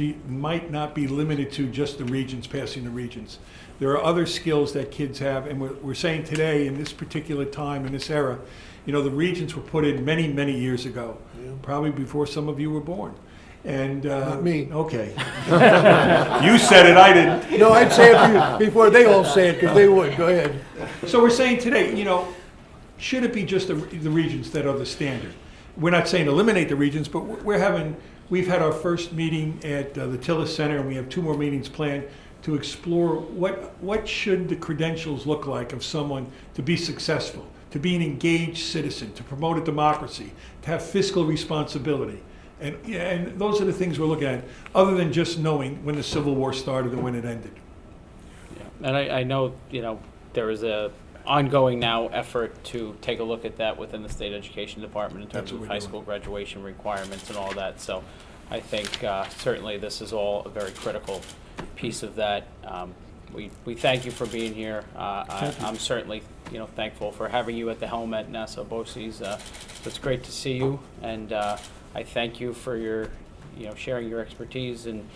be limited to just the regents passing the regents. There are other skills that kids have, and we're saying today, in this particular time, in this era, you know, the regents were put in many, many years ago, probably before some of you were born. And Not me. Okay. You said it, I didn't. No, I'd say it before they all say it, because they would. Go ahead. So we're saying today, you know, should it be just the regents that are the standard? We're not saying eliminate the regents, but we've had our first meeting at the Tillis Center, and we have 2 more meetings planned to explore what should the credentials look like of someone to be successful, to be an engaged citizen, to promote a democracy, to have fiscal responsibility. And those are the things we're looking at, other than just knowing when the Civil War started and when it ended. Yeah. And I know, you know, there is a ongoing now effort to take a look at that within the state education department in terms That's what of we're high doing. school graduation requirements and all that. So I think certainly this is all a very critical piece of that. We thank you for being here. I'm certainly, you know, thankful for having you at the helm at Nassau BOCES. It's great to see you, and I thank you for your, you know, sharing your expertise and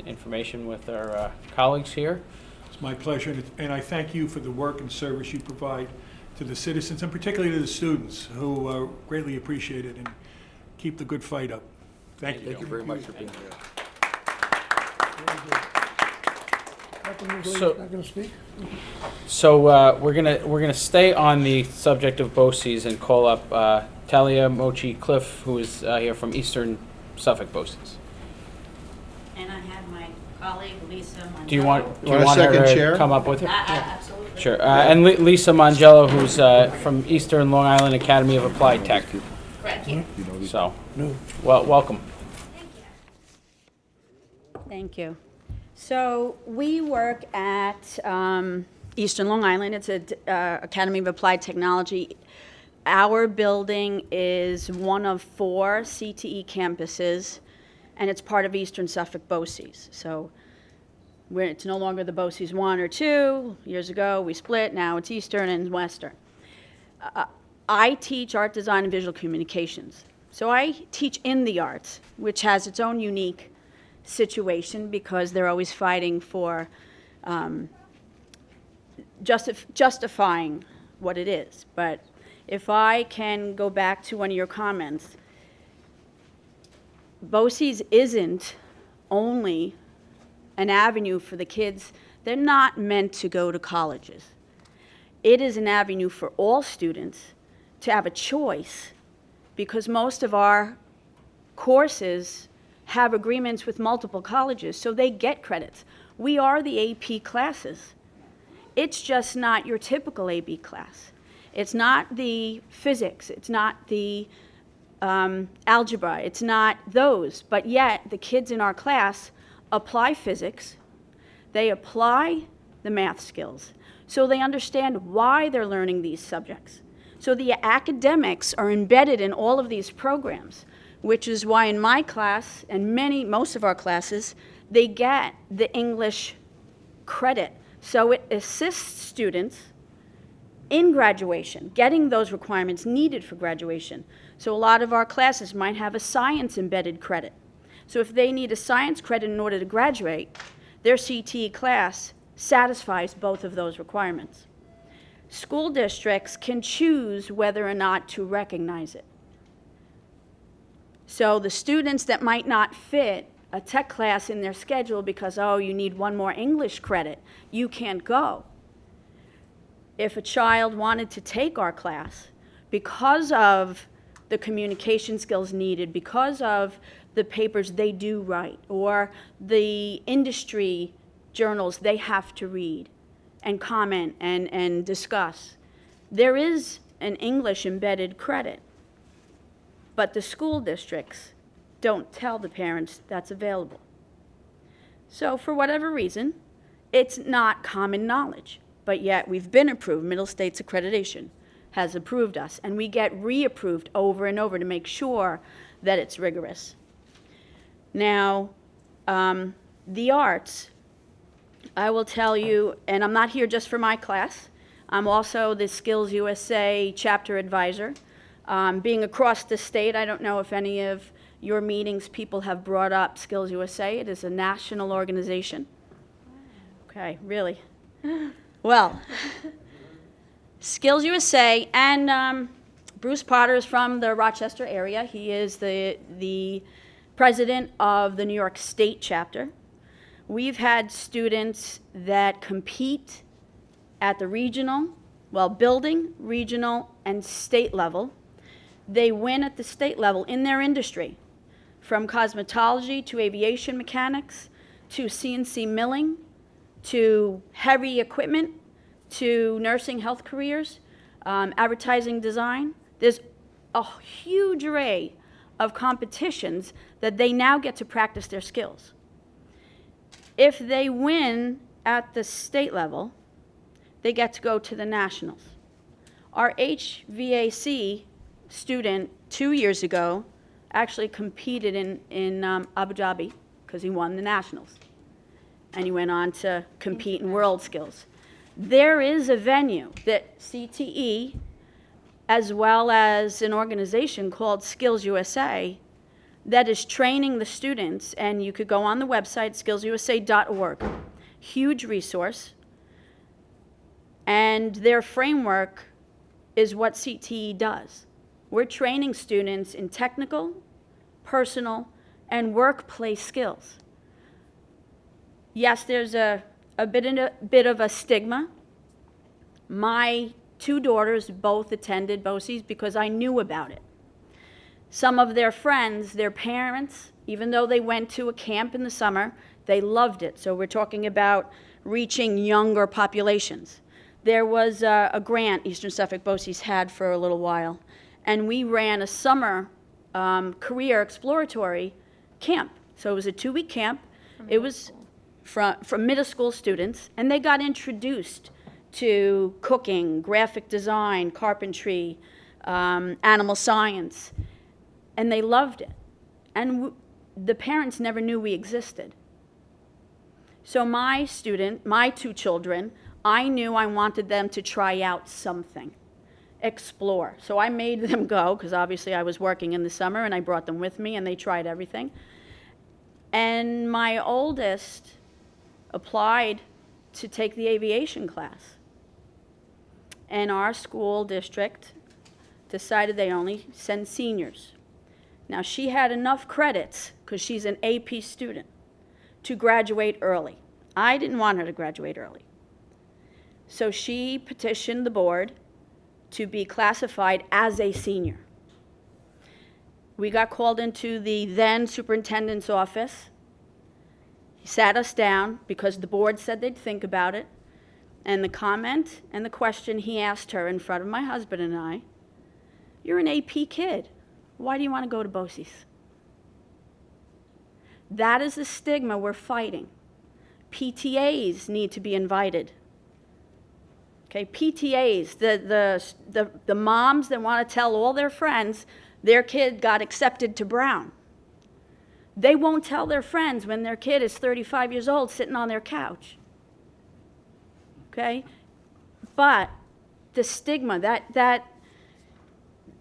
information with our colleagues here. It's my pleasure, and I thank you for the work and service you provide to the citizens, and particularly to the students, who greatly appreciate it, and keep the good fight up. Thank you. Thank you very much for being here. So- Not going to speak? So we're gonna stay on the subject of BOCES and call up Talia Mochi Cliff, who is here from Eastern Suffolk BOCES. And I have my colleague Lisa Mangello. Do you want Want a her second to chair? come up with her? Absolutely. Sure. And Lisa Mangello, who's from Eastern Long Island Academy of Applied Tech. Right here. So, well, welcome. Thank you. So we work at Eastern Long Island. It's an Academy of Applied Technology. Our building is one of 4 CTE campuses, and it's part of Eastern Suffolk BOCES. So it's no longer the BOCES 1 or 2. Years ago, we split. Now it's Eastern and Western. I teach art design and visual communications. So I teach in the arts, which has its own unique situation because they're always fighting for justifying what it is. But if I can go back to one of your comments, BOCES isn't only an avenue for the kids. They're not meant to go to colleges. It is an avenue for all students to have a choice, because most of our courses have agreements with multiple colleges, so they get credits. We are the AP classes. It's just not your typical AP class. It's not the physics, it's not the algebra, it's not those, but yet the kids in our class apply physics, they apply the math skills, so they understand why they're learning these subjects. So the academics are embedded in all of these programs, which is why in my class and most of our classes, they get the English credit. So it assists students in graduation, getting those requirements needed for graduation. So a lot of our classes might have a science embedded credit. So if they need a science credit in order to graduate, their CTE class satisfies both of those requirements. School districts can choose whether or not to recognize it. So the students that might not fit a tech class in their schedule because, oh, you need one more English credit, you can't go. If a child wanted to take our class because of the communication skills needed, because of the papers they do write, or the industry journals they have to read, and comment and discuss. There is an English embedded credit, but the school districts don't tell the parents that's available. So for whatever reason, it's not common knowledge, but yet we've been approved. Middle States Accreditation has approved us, and we get reapproved over and over to make sure that it's rigorous. Now, the arts, I will tell you, and I'm not here just for my class, I'm also the Skills USA chapter advisor. Being across the state, I don't know if any of your meetings people have brought up Skills USA. It is a national organization. Okay, really? Well, Skills USA, and Bruce Potter is from the Rochester area. He is the president of the New York State chapter. We've had students that compete at the regional, building, regional, and state level. They win at the state level in their industry, from cosmetology to aviation mechanics to CNC milling to heavy equipment to nursing health careers, advertising design. There's a huge array of competitions that they now get to practice their skills. If they win at the state level, they get to go to the nationals. Our HVAC student 2 years ago actually competed in Abu Dhabi because he won the nationals. And he went on to compete in World Skills. There is a venue that CTE, as well as an organization called Skills USA, that is training the students, and you could go on the website, skillsusa.org. Huge resource. And their framework is what CTE does. We're training students in technical, personal, and workplace skills. Yes, there's a bit of a stigma. My 2 daughters both attended BOCES because I knew about it. Some of their friends, their parents, even though they went to a camp in the summer, they loved it. So we're talking about reaching younger populations. There was a grant Eastern Suffolk BOCES had for a little while, and we ran a summer career exploratory camp. So it was a 2-week camp. It was from middle school students, and they got introduced to cooking, graphic design, carpentry, animal science, and they loved it. And the parents never knew we existed. So my 2 children, I knew I wanted them to try out something, explore. So I made them go, because obviously I was working in the summer, and I brought them with me, and they tried everything. And my oldest applied to take the aviation class. And our school district decided they only send seniors. Now, she had enough credits, because she's an AP student, to graduate early. I didn't want her to graduate early. So she petitioned the board to be classified as a senior. We got called into the then superintendent's office. He sat us down because the board said they'd think about it. And the comment and the question he asked her in front of my husband and I, "You're an AP kid. Why do you want to go to BOCES?" That is the stigma we're fighting. PTAs need to be invited. Okay, PTAs, the moms that want to tell all their friends their kid got accepted to Brown. They won't tell their friends when their kid is 35 years old sitting on their couch. Okay? But the stigma,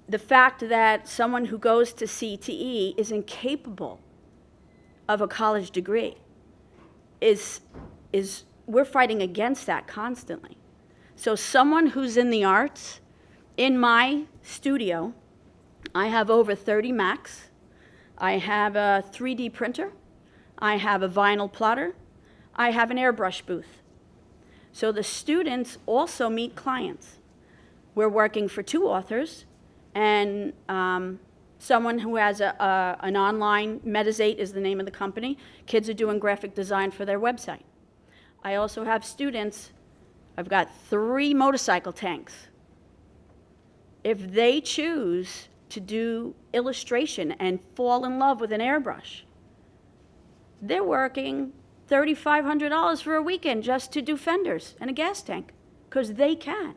the fact that someone who goes to CTE is incapable of a college degree is we're fighting against that constantly. So someone who's in the arts, in my studio, I have over 30 Macs. I have a 3D printer. I have a vinyl plotter. I have an airbrush booth. So the students also meet clients. We're working for 2 authors and someone who has an online, Metazate is the name of the company. Kids are doing graphic design for their website. I also have students I've got 3 motorcycle tanks. If they choose to do illustration and fall in love with an airbrush, they're working $3,500 for a weekend just to do fenders and a gas tank, because they can.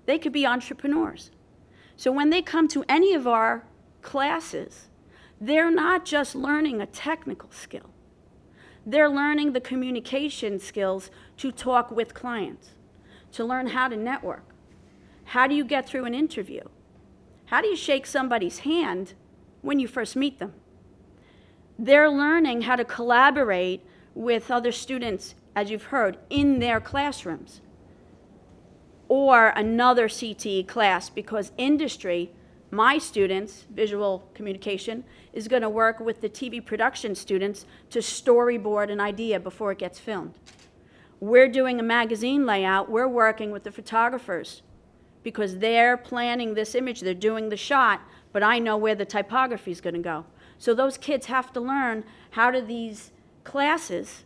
They could be entrepreneurs. So when they come to any of our classes, they're not just learning a technical skill. They're learning the communication skills to talk with clients, to learn how to network. How do you get through an interview? How do you shake somebody's hand when you first meet them? They're learning how to collaborate with other students, as you've heard, in their classrooms. Or another CTE class, because industry, my students, visual communication, is going to work with the TV production students to storyboard an idea before it gets filmed. We're doing a magazine layout, we're working with the photographers, because they're planning this image, they're doing the shot, but I know where the typography is going to go. So those kids have to learn how do these classes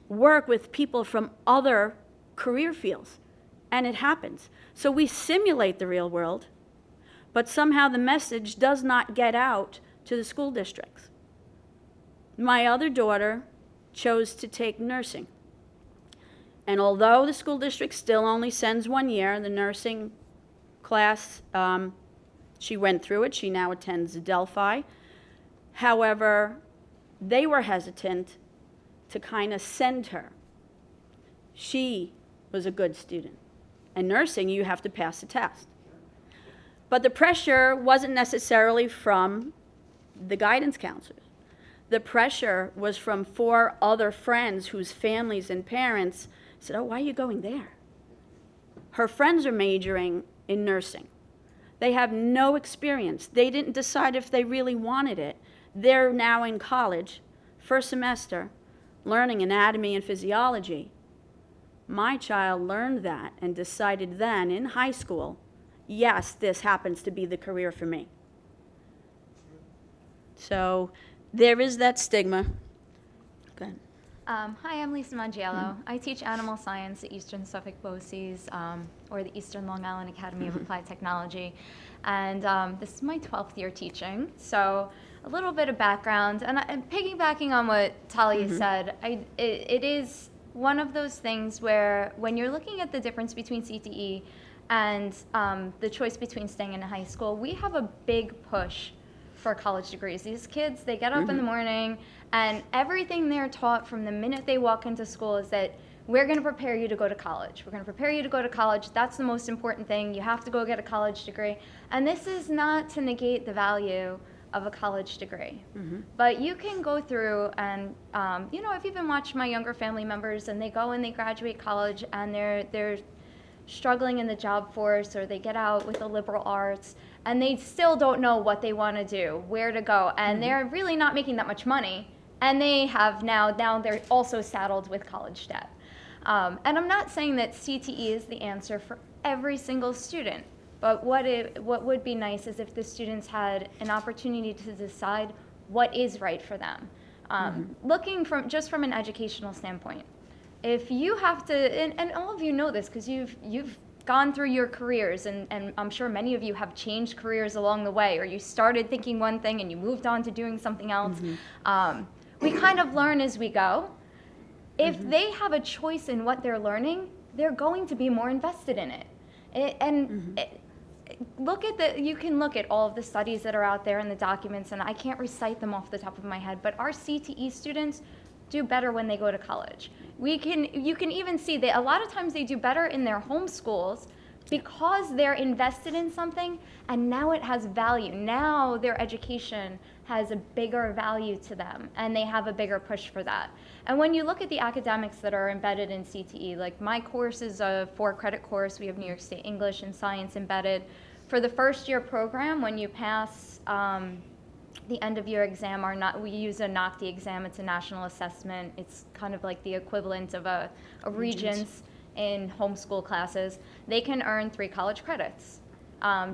work with people from other career fields. And it happens. So we simulate the real world, but somehow the message does not get out to the school districts. My other daughter chose to take nursing. And although the school district still only sends 1 year, the nursing class, she went through it. She now attends Delphi. However, they were hesitant to kind of send her. She was a good student. And nursing, you have to pass a test. But the pressure wasn't necessarily from the guidance counselors. The pressure was from 4 other friends whose families and parents said, oh, why are you going there? Her friends are majoring in nursing. They have no experience. They didn't decide if they really wanted it. They're now in college, first semester, learning anatomy and physiology. My child learned that and decided then in high school, yes, this happens to be the career for me. So there is that stigma. Go ahead. Hi, I'm Lisa Mangiello. I teach animal science at Eastern Suffolk BOCES, or the Eastern Long Island Academy of Applied Technology. And this is my 12th year teaching. So a little bit of background. And piggybacking on what Talia said, it is one of those things where when you're looking at the difference between CTE and the choice between staying in high school, we have a big push for college degrees. These kids, they get up in the morning, and everything they're taught from the minute they walk into school is that we're going to prepare you to go to college. We're going to prepare you to go to college. That's the most important thing. You have to go get a college degree. And this is not to negate the value of a college degree. But you can go through and, I've even watched my younger family members, and they go and they graduate college, and they're struggling in the job force, or they get out with the liberal arts, and they still don't know what they want to do, where to go, and they're really not making that much money, and they have now they're also saddled with college debt. And I'm not saying that CTE is the answer for every single student, but what would be nice is if the students had an opportunity to decide what is right for them. Looking from an educational standpoint, if you have to, and all of you know this because you've gone through your careers, and I'm sure many of you have changed careers along the way, or you started thinking one thing and you moved on to doing something else. We kind of learn as we go. If they have a choice in what they're learning, they're going to be more invested in it. You can look at all of the studies that are out there and the documents, and I can't recite them off the top of my head, but our CTE students do better when they go to college. You can even see that a lot of times they do better in their home schools because they're invested in something, and now it has value. Now their education has a bigger value to them, and they have a bigger push for that. And when you look at the academics that are embedded in CTE, like my course is a 4-credit course. We have New York State English and Science embedded. For the first year program, when you pass the end of year exam, we use a NOCTI exam. It's a national assessment. It's kind of like the equivalent of a Regents in homeschool classes. They can earn 3 college credits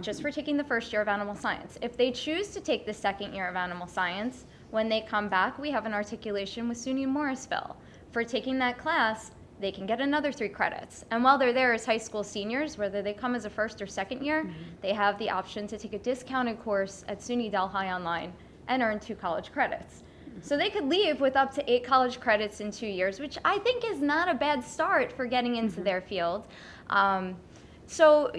just for taking the first year of animal science. If they choose to take the second year of animal science, when they come back, we have an articulation with SUNY Morrisville. For taking that class, they can get another 3 credits. And while they're there as high school seniors, whether they come as a first or second year, they have the option to take a discounted course at SUNY Delhi Online and earn 2 college credits. So they could leave with up to 8 college credits in 2 years, which I think is not a bad start for getting into their field. So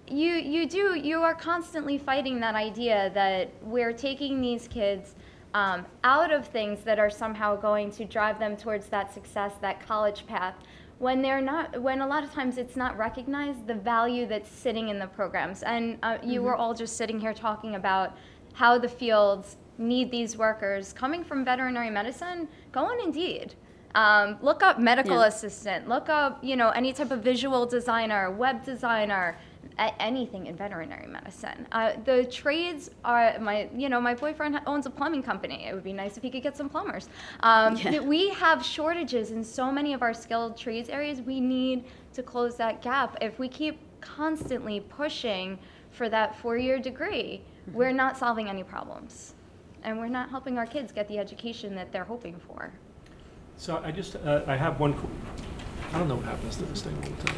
you are constantly fighting that idea that we're taking these kids out of things that are somehow going to drive them towards that success, that college path, when they're not, when a lot of times it's not recognized the value that's sitting in the programs. And you were all just sitting here talking about how the fields need these workers. Coming from veterinary medicine, go on Indeed. Look up medical assistant, look up, any type of visual designer, web designer, anything in veterinary medicine. The trades are, my boyfriend owns a plumbing company. It would be nice if he could get some plumbers. We have shortages in so many of our skilled trades areas. We need to close that gap. If we keep constantly pushing for that 4-year degree, we're not solving any problems. And we're not helping our kids get the education that they're hoping for. So I have one, I don't know what happens to this thing all the time.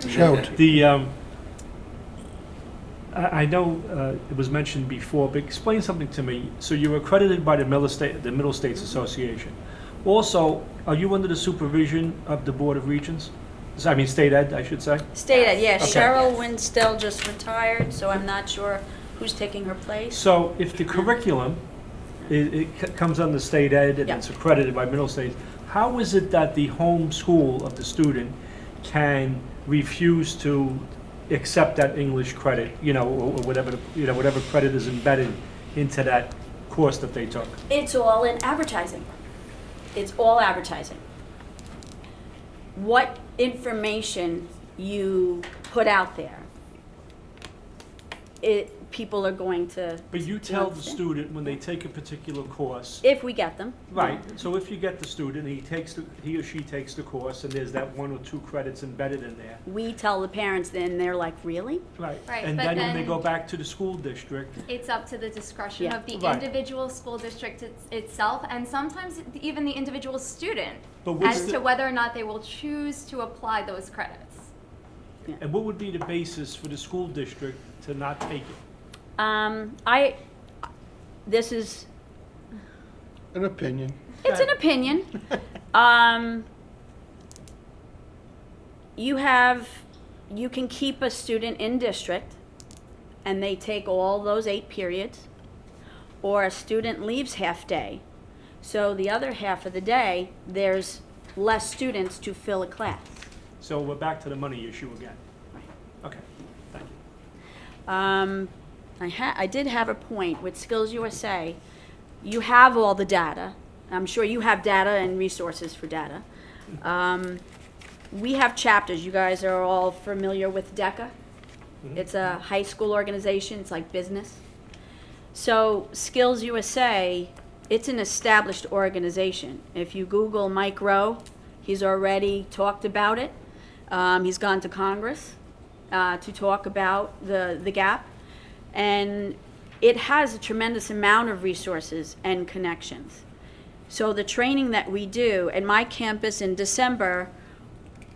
Shout. I know it was mentioned before, but explain something to me. So you're accredited by the Middle States Association. Also, are you under the supervision of the Board of Regents? I mean, state ed, I should say. State ed, yeah. Okay. Cheryl Winstell just retired, so I'm not sure who's taking her place. So if the curriculum, it comes under state ed and Yeah. it's accredited by Middle States, how is it that the home school of the student can refuse to accept that English credit, or whatever, whatever credit is embedded into that course that they took? It's all in advertising. It's all advertising. What information you put out there, people are going to. But you tell the understand. student when they take a particular course, If we get them. right, so if you get the student, he or she takes the course and there's that 1 or 2 credits embedded in there. We tell the parents, then they're like, really? Right. Right, And but then when they then- go back to the school district, It's up to the discretion Yeah. of the Right. individual school district itself, and sometimes even the individual student, But what's as the- to whether or not they will choose to apply those credits. and what would be the basis for the school district to not take it? This is, An opinion. it's an opinion. You can keep a student in district and they take all those 8 periods, or a student leaves half day. So the other half of the day, there's less students to fill a class. So we're back to the money issue again. Okay, thank you. I did have a point with Skills USA. You have all the data. I'm sure you have data and resources for data. We have chapters. You guys are all familiar with DECA. It's a high school organization. It's like business. So Skills USA, it's an established organization. If you Google Mike Rowe, he's already talked about it. He's gone to Congress to talk about the gap. And it has a tremendous amount of resources and connections. So the training that we do at my campus in December,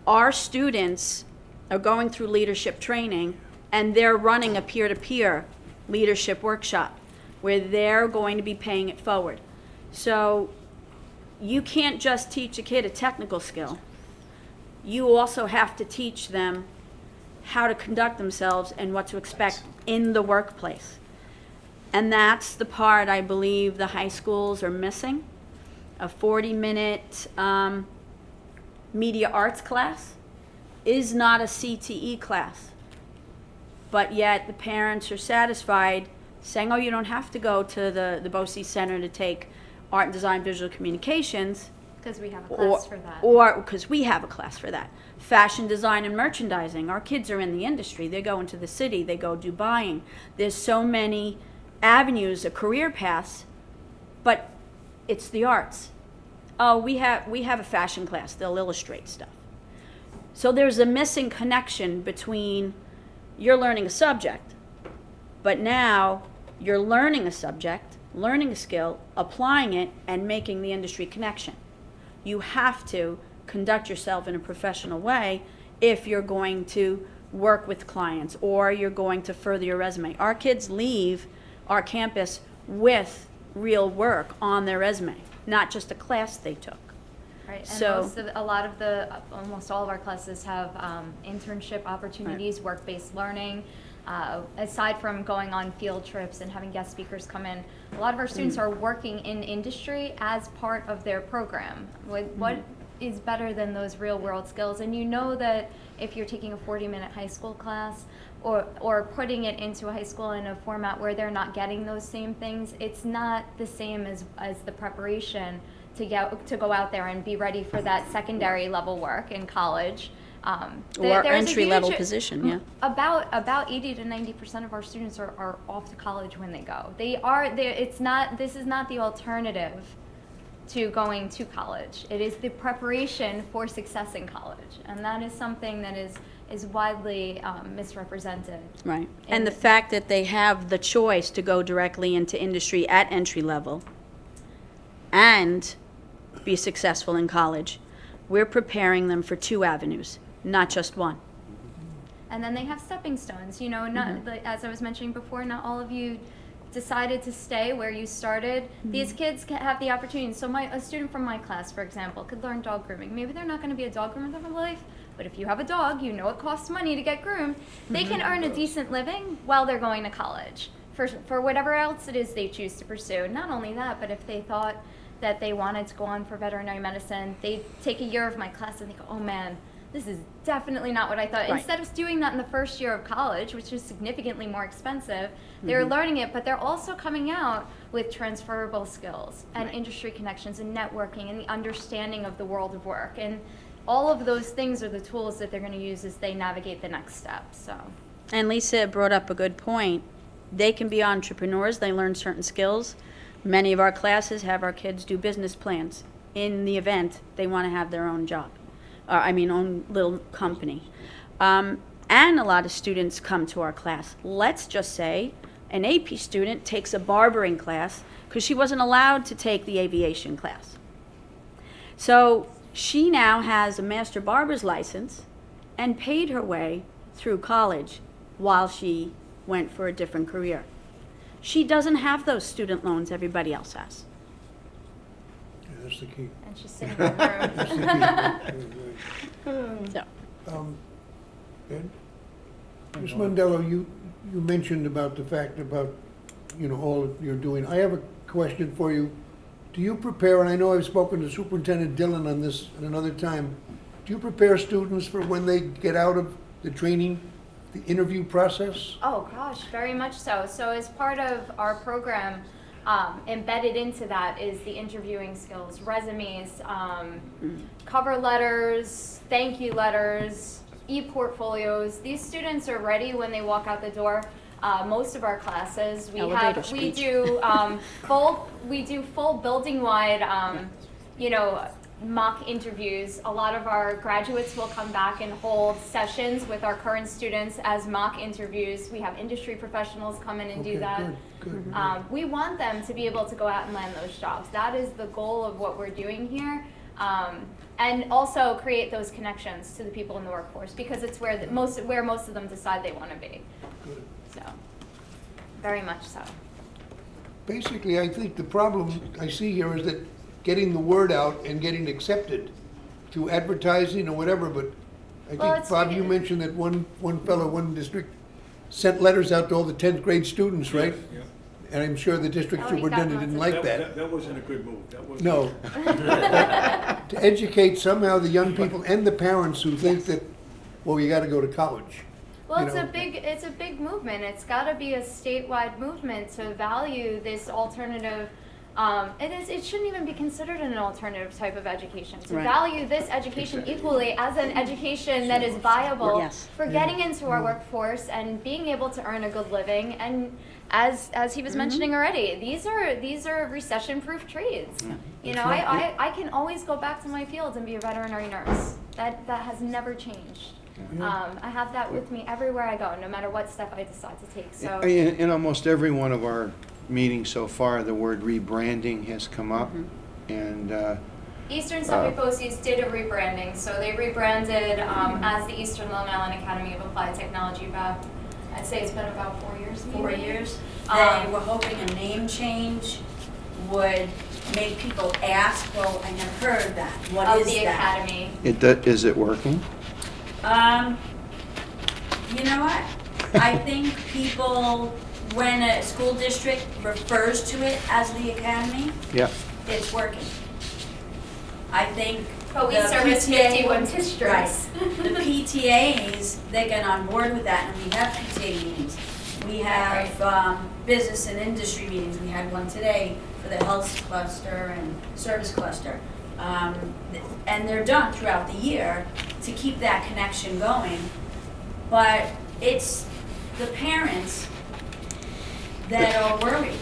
our students are going through leadership training, and they're running a peer-to-peer leadership workshop where they're going to be paying it forward. So you can't just teach a kid a technical skill. You also have to teach them how to conduct themselves and what to expect in the workplace. And that's the part I believe the high schools are missing. A 40-minute media arts class is not a CTE class. But yet the parents are satisfied saying, oh, you don't have to go to the BOCES Center to take art and design visual communications. Because we have a class for that. Or because we have a class for that. Fashion design and merchandising. Our kids are in the industry. They go into the city. They go do buying. There's so many avenues of career paths, but it's the arts. Oh, we have a fashion class. They'll illustrate stuff. So there's a missing connection between you're learning a subject, but now you're learning a subject, learning a skill, applying it, and making the industry connection. You have to conduct yourself in a professional way if you're going to work with clients or you're going to further your resume. Our kids leave our campus with real work on their resume, not just a class they took. Right, and So- almost all of our classes have internship opportunities, work-based learning. Aside from going on field trips and having guest speakers come in, a lot of our students are working in industry as part of their program. What is better than those real-world skills? And you know that if you're taking a 40-minute high school class or putting it into a high school in a format where they're not getting those same things, it's not the same as the preparation to go out there and be ready for that secondary level work in college. Or entry-level position, yeah. About 80 to 90% of our students are off to college when they go. This is not the alternative to going to college. It is the preparation for success in college, and that is something that is widely misrepresented. Right. And the fact that they have the choice to go directly into industry at entry level and be successful in college, we're preparing them for 2 avenues, not just one. And then they have stepping stones. You know, as I was mentioning before, not all of you decided to stay where you started. These kids can have the opportunity. So a student from my class, for example, could learn dog grooming. Maybe they're not going to be a dog groomer their whole life, but if you have a dog, you know it costs money to get groomed. They can earn a decent living while they're going to college for whatever else it is they choose to pursue. Not only that, but if they thought that they wanted to go on for veterinary medicine, they take a year of my class and they go, oh man, this is definitely not what I thought. Right. Instead of doing that in the first year of college, which is significantly more expensive, they're learning it, but they're also coming out with transferable skills and industry connections and networking and the understanding of the world of work. And all of those things are the tools that they're going to use as they navigate the next step. So, And Lisa brought up a good point. They can be entrepreneurs, they learn certain skills. Many of our classes have our kids do business plans in the event they want to have their own job, own little company. And a lot of students come to our class. Let's just say an AP student takes a barbering class because she wasn't allowed to take the aviation class. So she now has a master barber's license and paid her way through college while she went for a different career. She doesn't have those student loans everybody else has. Yeah, that's the key. and she's sitting in the room. That's the key. So, Ed? Ms. Mondello, you mentioned about the fact about, all you're doing. I have a question for you. Do you prepare, and I know I've spoken to Superintendent Dillon on this at another time, do you prepare students for when they get out of the training, the interview process? Oh gosh, very much so. So as part of our program, embedded into that is the interviewing skills, resumes, cover letters, thank you letters, e-portfolios. These students are ready when they walk out the door. Most of our classes, we do full building-wide, mock interviews. A lot of our graduates will come back and hold sessions with our current students as mock interviews. We have industry professionals come in and do that. Good. We want them to be able to go out and land those jobs. That is the goal of what we're doing here. And also create those connections to the people in the workforce, because it's where most of them decide they want to be. Good. So, very much so. Basically, I think the problem I see here is that getting the word out and getting accepted through advertising or whatever, but I Well, think, Bob, you mentioned that one fellow, one district sent letters out to all the 10th grade students, right? Yeah. And I'm sure the district Oh, he got superintendent lots didn't of- like that. That wasn't a good move. That wasn't. No. To educate somehow the young people and the parents who think that, well, you gotta go to college. Well, You it's know. a big movement. It's got to be a statewide movement to value this alternative. It shouldn't even be considered an alternative type of education. To Right. value this education equally as an education that is viable Yes. for getting into our workforce and being able to earn a good living. And as he was mentioning already, these are recession-proof trades. You know, I can always go back to my field and be a veterinary nurse. That has never changed. I have that with me everywhere I go, no matter what step I decide to take. So. In almost every one of our meetings so far, the word rebranding has come up. And Eastern Suffolk BOCES did a rebranding, so they rebranded as the Eastern Long Island Academy of Applied Technology about, I'd say it's been about 4 years maybe. 4 years. They Um, were hoping a name change would make people ask, well, I never heard of that. What Of is the that? academy. Is it working? You know what? I think people, when a school district refers to it as the academy, Yeah. it's working. I think But we the service PTA 51 districts. Right. The PTAs, they get on board with that, and we have PTA meetings. We have business and industry meetings. We had one today for the health cluster and service cluster. And they're done throughout the year to keep that connection going. But it's the parents that are worried.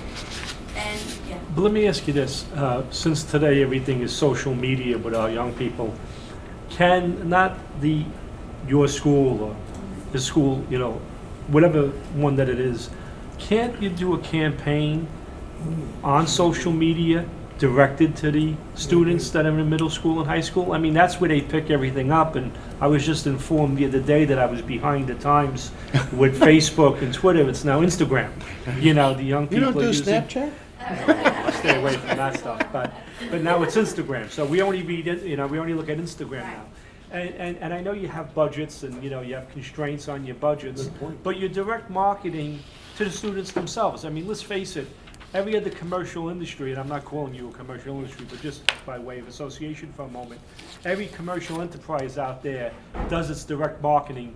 And, yeah. But let me ask you this, since today everything is social media with our young people, can not your school or the school, you know, whatever one that it is, can't you do a campaign on social media directed to the students that are in middle school and high school? I mean, that's where they pick everything up, and I was just informed the other day that I was behind the times with Facebook and Twitter. It's now Instagram. You know, the young You people don't do are using... Snapchat? Stay away from that stuff, but now it's Instagram, so we only read it, you know, we only look at Instagram now. And I know you have budgets and, you know, you have constraints on your budgets, but you direct marketing to the students themselves. I mean, let's face it, every other commercial industry, and I'm not calling you a commercial industry, but just by way of association for a moment, every commercial enterprise out there does its direct marketing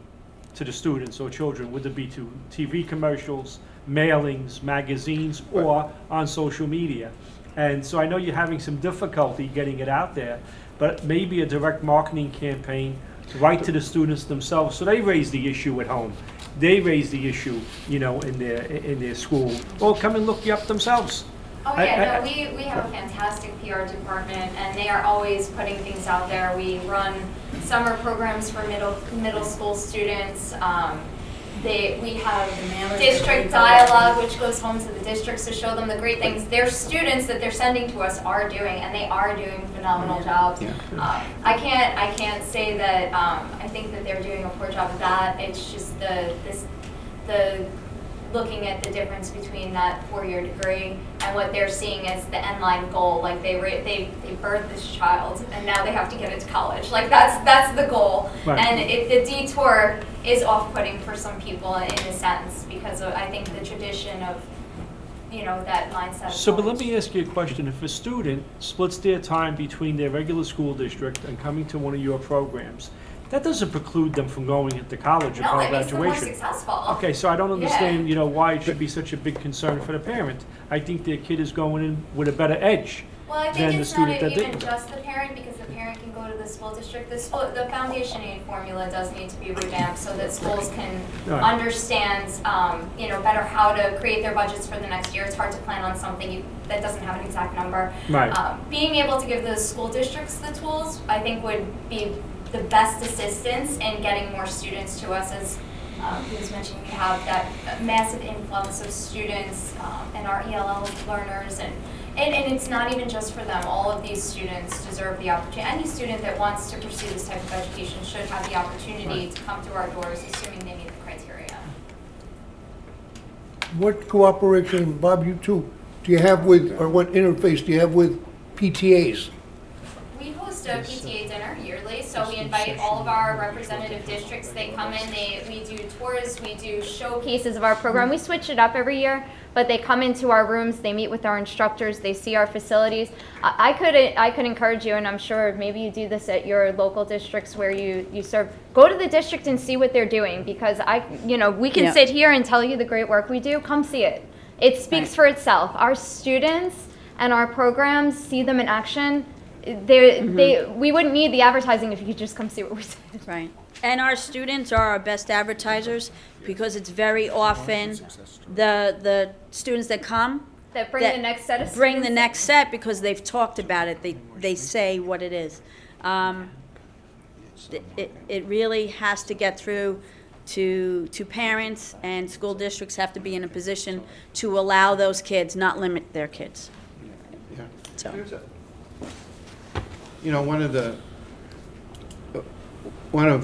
to the students or children, whether it be to TV commercials, mailings, magazines, or on social media. And so I know you're having some difficulty getting it out there, but maybe a direct marketing campaign right to the students themselves, so they raise the issue at home. They raise the issue, you know, in their school, or come and look you up themselves. Oh yeah, no, we have a fantastic PR department, and they are always putting things out there. We run summer programs for middle school students. We have district dialogue, which goes home to the districts to show them the great things their students that they're sending to us are doing, and they are doing phenomenal jobs. Yeah. I can't say that I think that they're doing a poor job of that. It's just the looking at the difference between that 4-year degree and what they're seeing as the end line goal. Like they birthed this child and now they have to get into college. Like that's the goal. Right. And the detour is off-putting for some people in a sense because of, I think, the tradition of, you know, that mindset. So, but let me ask you a question. If a student splits their time between their regular school district and coming to one of your programs, that doesn't preclude them from going into college No, upon it makes them more graduation. successful. Okay, so I don't understand, Yeah. you know, why it should be such a big concern for the parent. I think their kid is going in with a better edge Well, I than think the it's not student that even didn't. just the parent, because the parent can go to the school district. The foundation aid formula does need to be revamped so that schools can Right. understand, you know, better how to create their budgets for the next year. It's hard to plan on something that doesn't have an exact number. Right. Being able to give the school districts the tools, I think, would be the best assistance in getting more students to us. As he was mentioning, we have that massive influx of students and our ELL learners, and it's not even just for them. All of these students deserve the opportunity. Any student that wants to pursue this type of education should have the opportunity to come through our doors, assuming they meet the criteria. What cooperation, Bob, you too, do you have with, or what interface do you have with PTAs? We host a PTA dinner yearly, so we invite all of our representative districts. They come in, we do tours, we do showcases of our program. We switch it up every year, but they come into our rooms, they meet with our instructors, they see our facilities. I could encourage you, and I'm sure maybe you do this at your local districts where you serve. Go to the district and see what they're doing, because we can Yeah. sit here and tell you the great work we do. Come see it. It speaks for itself. Our students and our programs, see them in action. We wouldn't need the advertising if you could just come see what we do. Right. And our students are our best advertisers because it's very often the students that come That bring that the next set of bring the students. next set because they've talked about it. They say what it is. It really has to get through to parents, and school districts have to be in a position to allow those kids, not limit their kids. Yeah. So. you know, one of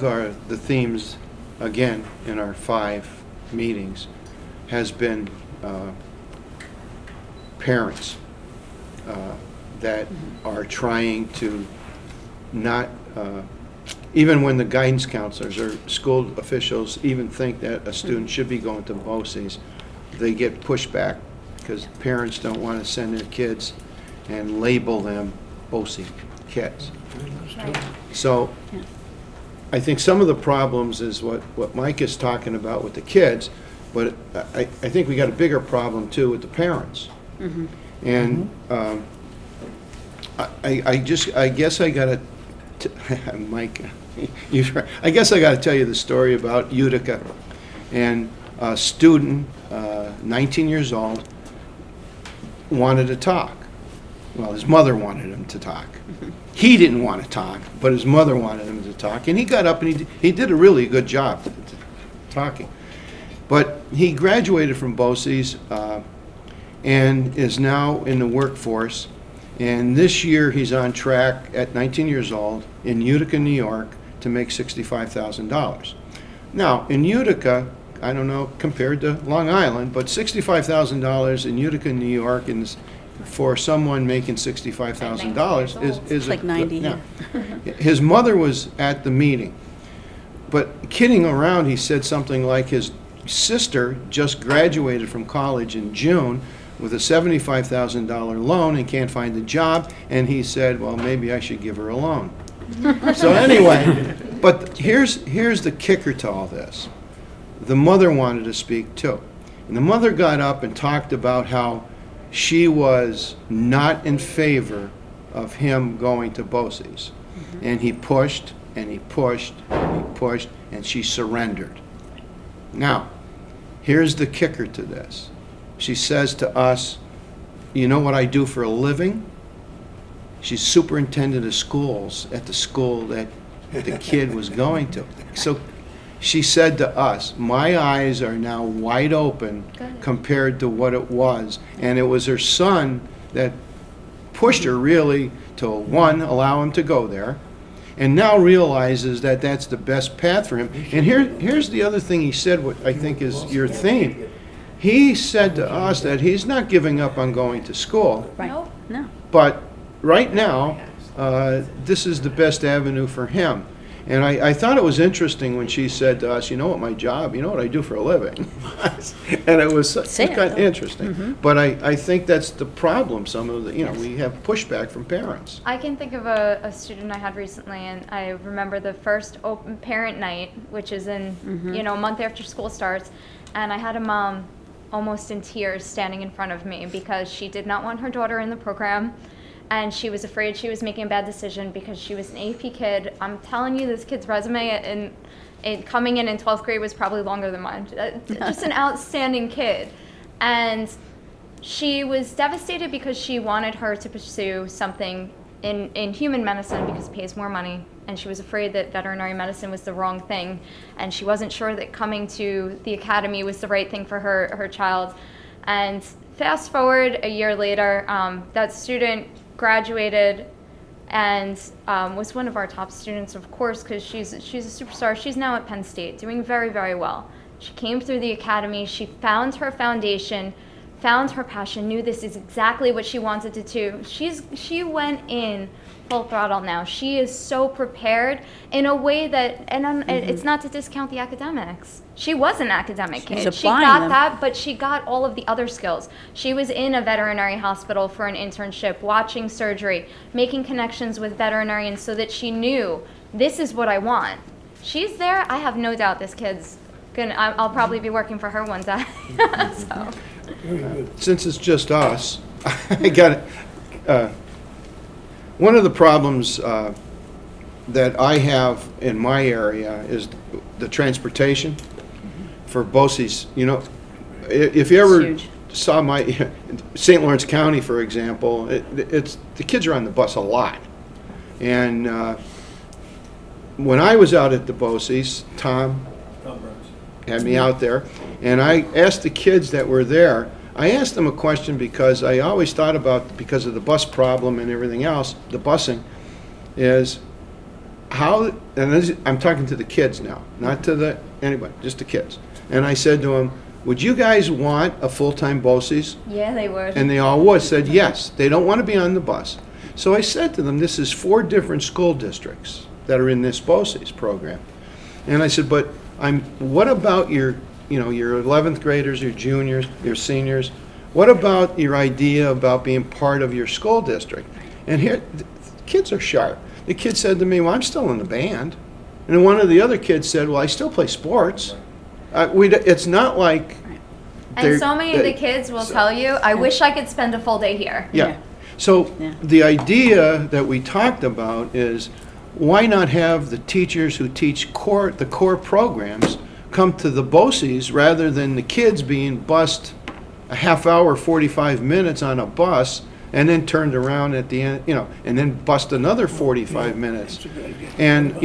the themes, again, in our 5 meetings has been parents that are trying to not, even when the guidance counselors or school officials even think that a student should be going to BOCES, they get pushback because parents don't want to send their kids and label them BOCES kids. So I think some of the problems is what Mike is talking about with the kids, but I think we got a bigger problem too with the parents. And I guess I got to, Mike, I guess I got to tell you the story about Utica. And a student, 19 years old, wanted to talk. Well, his mother wanted him to talk. He didn't want to talk, but his mother wanted him to talk. And he got up and he did a really good job talking. But he graduated from BOCES and is now in the workforce. And this year he's on track at 19 years old in Utica, New York, to make $65,000. Now, in Utica, I don't know compared to Long Island, but $65,000 in Utica, New York, for someone making $65,000 is like 90. Yeah. His mother was at the meeting, but kidding around, he said something like his sister just graduated from college in June with a $75,000 loan and can't find a job, and he said, well, maybe I should give her a loan. So anyway, but here's the kicker to all this. The mother wanted to speak too. And the mother got up and talked about how she was not in favor of him going to BOCES. And he pushed, and he pushed, and he pushed, and she surrendered. Now, here's the kicker to this. She says to us, you know what I do for a living? She's superintendent of schools at the school that the kid was going to. So she said to us, my eyes are now wide open compared to what it was. And it was her son that pushed her really to, one, allow him to go there, and now realizes that that's the best path for him. And here's the other thing he said, what I think is your theme. He said to us that he's not giving up on going to school, Right. No. but right now, this is the best avenue for him. And I thought it was interesting when she said to us, you know what my job, you know what I do for a living. And it was kind of interesting. But I think that's the problem. Some of the, we have pushback from parents. I can think of a student I had recently, and I remember the first open parent night, which is in, a month after school starts, and I had a mom almost in tears standing in front of me because she did not want her daughter in the program. And she was afraid she was making a bad decision because she was an AP kid. I'm telling you, this kid's resume in coming in 12th grade was probably longer than mine. Just an outstanding kid. And she was devastated because she wanted her to pursue something in human medicine because it pays more money. And she was afraid that veterinary medicine was the wrong thing. And she wasn't sure that coming to the academy was the right thing for her child. And fast forward a year later, that student graduated and was one of our top students, of course, because she's a superstar. She's now at Penn State, doing very, very well. She came through the academy. She found her foundation, found her passion, knew this is exactly what she wanted to do. She went in full throttle now. She is so prepared in a way that, and it's not to discount the academics. She was an academic kid. She got that, but she got all of the other skills. She was in a veterinary hospital for an internship, watching surgery, making connections with veterinarians so that she knew, this is what I want. She's there. I have no doubt this kid's gonna, I'll probably be working for her one day. So. Since it's just us, I got it. One of the problems that I have in my area is the transportation for BOCES. If you ever saw my St. Lawrence County, for example, it's the kids are on the bus a lot. And when I was out at the BOCES, Tom had me out there, and I asked the kids that were there, I asked them a question because I always thought about, because of the bus problem and everything else, the busing, is how, and this, I'm talking to the kids now, not to anybody, just the kids. And I said to them, would you guys want a full-time BOCES? Yeah, they would. And they all said yes. They don't want to be on the bus. So I said to them, this is 4 different school districts that are in this BOCES program. And I said, but what about your 11th graders, your juniors, your seniors? What about your idea about being part of your school district? And here, the kids are sharp. The kid said to me, well, I'm still in the band. And then one of the other kids said, well, I still play sports. It's not like... And so many of the kids will tell you, I wish I could spend a full day here. Yeah. So the idea that we talked about is, why not have the teachers who teach the core programs come to the BOCES rather than the kids being bused a half hour, 45 minutes on a bus, and then turned around at the end, and then bust another 45 minutes. And,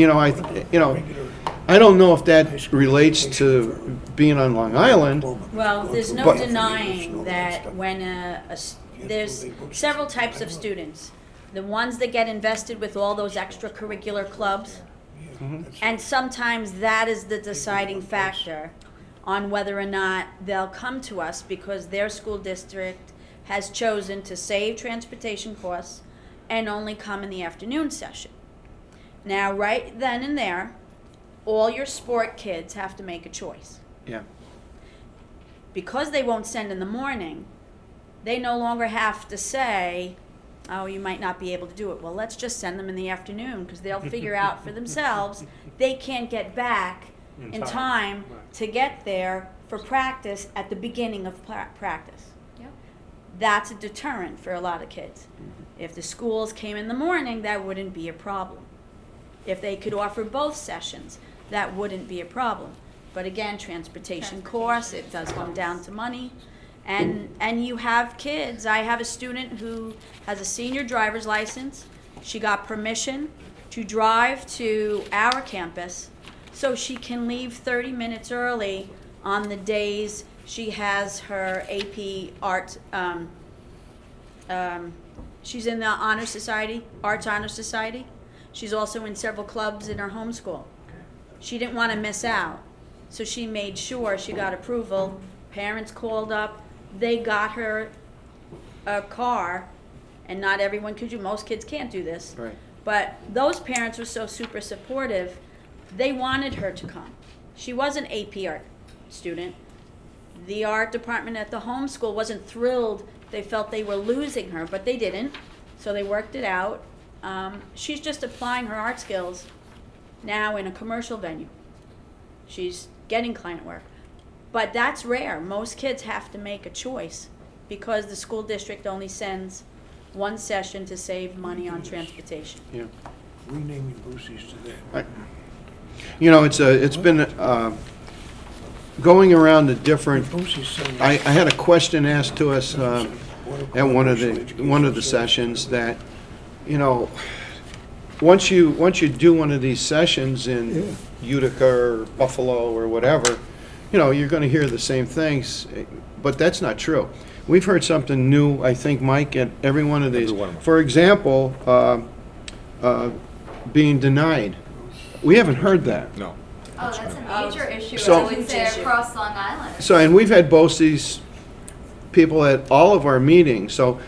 I don't know if that relates to being on Long Island. Well, there's no denying that when there's several types of students. The ones that get invested with all those extracurricular clubs, and sometimes that is the deciding factor on whether or not they'll come to us because their school district has chosen to save transportation costs and only come in the afternoon session. Now, right then and there, all your sport kids have to make a choice. Yeah. Because they won't send in the morning, they no longer have to say, oh, you might not be able to do it. Well, let's just send them in the afternoon because they'll figure out for themselves they can't get back in time to get there for practice at the beginning of practice. Yep. That's a deterrent for a lot of kids. If the schools came in the morning, that wouldn't be a problem. If they could offer both sessions, that wouldn't be a problem. But again, transportation costs, it does come down to money. And you have kids. I have a student who has a senior driver's license. She got permission to drive to our campus so she can leave 30 minutes early on the days she has her AP art. She's in the Honor Society, Arts Honor Society. She's also in several clubs in her home school. She didn't want to miss out, so she made sure she got approval. Parents called up. They got her a car, and not everyone could do. Most kids can't do this. Right. But those parents were so super supportive. They wanted her to come. She was an AP art student. The art department at the home school wasn't thrilled. They felt they were losing her, but they didn't. So they worked it out. She's just applying her art skills now in a commercial venue. She's getting client work. But that's rare. Most kids have to make a choice because the school district only sends one session to save money on transportation. Yeah. Renaming BOCES to that. It's been going around the different. I had a question asked to us at one of the sessions that, once you do one of these sessions in Utica or Buffalo or whatever, you're going to hear the same things, but that's not true. We've heard something new, I think, Mike, at every one of these. For example, being denied. We haven't heard that. No. Oh, that's a major issue, So- I would say, across Long Island. So, and we've had BOCES people at all of our meetings. So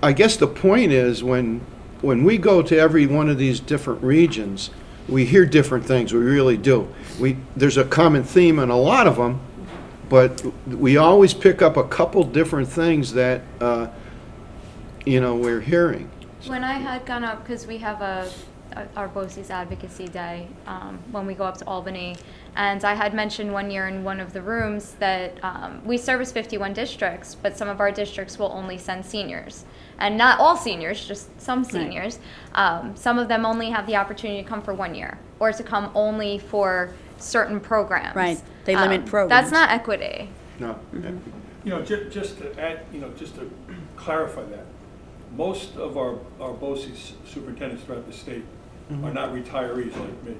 I guess the point is when we go to every one of these different regions, we hear different things. We really do. There's a common theme in a lot of them, but we always pick up a couple different things that, we're hearing. When I had gone up, because we have our BOCES Advocacy Day when we go up to Albany, and I had mentioned one year in one of the rooms that we service 51 districts, but some of our districts will only send seniors. And not all seniors, just some seniors. Some of them only have the opportunity to come for 1 year, or to come only for certain programs. Right. They limit programs. That's not equity. No. Just to add, just to clarify that, most of our BOCES superintendents throughout the state are not retirees like me.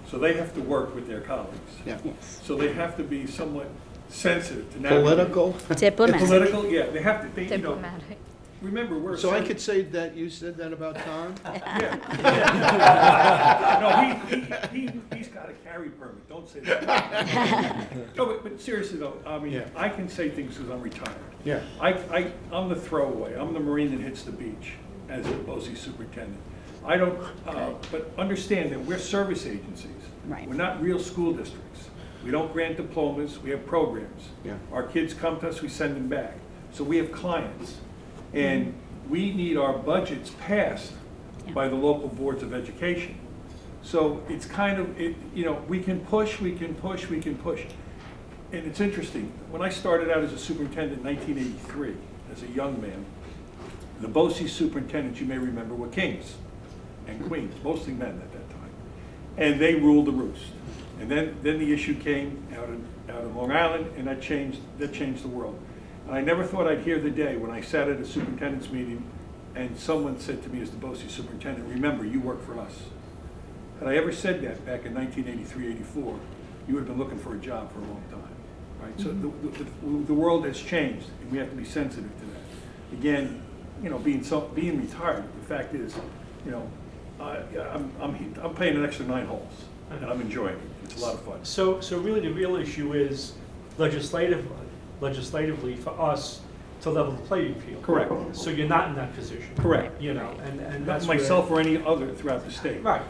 So they have to work with their colleagues. Yeah. So they have to be somewhat sensitive to navigate. Political? Diplomatic. Political, yeah, they have to, Diplomatic. remember, we're. So I could say that you said that about Tom? No, he's got a carry permit, don't say that. No, but seriously though, I mean, Yeah. I can say things because I'm retired. Yeah. I'm the throwaway, I'm the Marine that hits the beach as a BOCES superintendent. I don't, but understand that we're service agencies. Right. We're not real school districts. We don't grant diplomas, we have programs. Yeah. Our kids come to us, we send them back. So we have clients. And we need our budgets passed by the local boards of education. So it's kind of, we can push. And it's interesting, when I started out as a superintendent in 1983, as a young man, the BOCES superintendents, you may remember, were kings and queens, mostly men at that time. And they ruled the roost. And then the issue came out of Long Island, and that changed the world. And I never thought I'd hear the day when I sat at a superintendent's meeting and someone said to me as the BOCES superintendent, remember, you work for us. Had I ever said that back in 1983, 84, you would have been looking for a job for a long time, right? So the world has changed, and we have to be sensitive to that. Again, being retired, the fact is, I'm playing an extra 9 holes, and I'm enjoying it. It's a lot of fun. So really the real issue is legislatively for us to level the playing field. Correct. So you're not in that position. Correct. And Not that's where- myself or any other throughout the state. Right.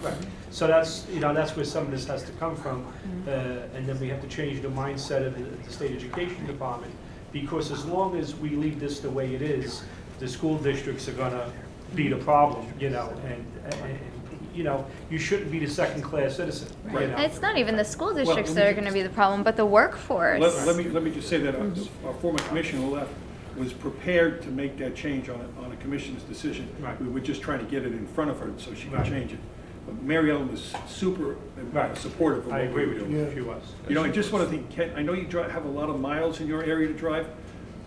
So that's where some of this has to come from. And then we have to change the mindset of the state education department, because as long as we leave this the way it is, the school districts are gonna be the problem, and you shouldn't be the second-class citizen. Right. And it's not even the school districts that are going to be the problem, but the workforce. Let me just say that our former commissioner who left was prepared to make that change on a commission's decision. Right. We were just trying to get it in front of her so she could Right. change it. But Mary Ellen was super supportive of I what we agree were with doing. you, Yeah. she was. I just want to think, Ken, I know you have a lot of miles in your area to drive,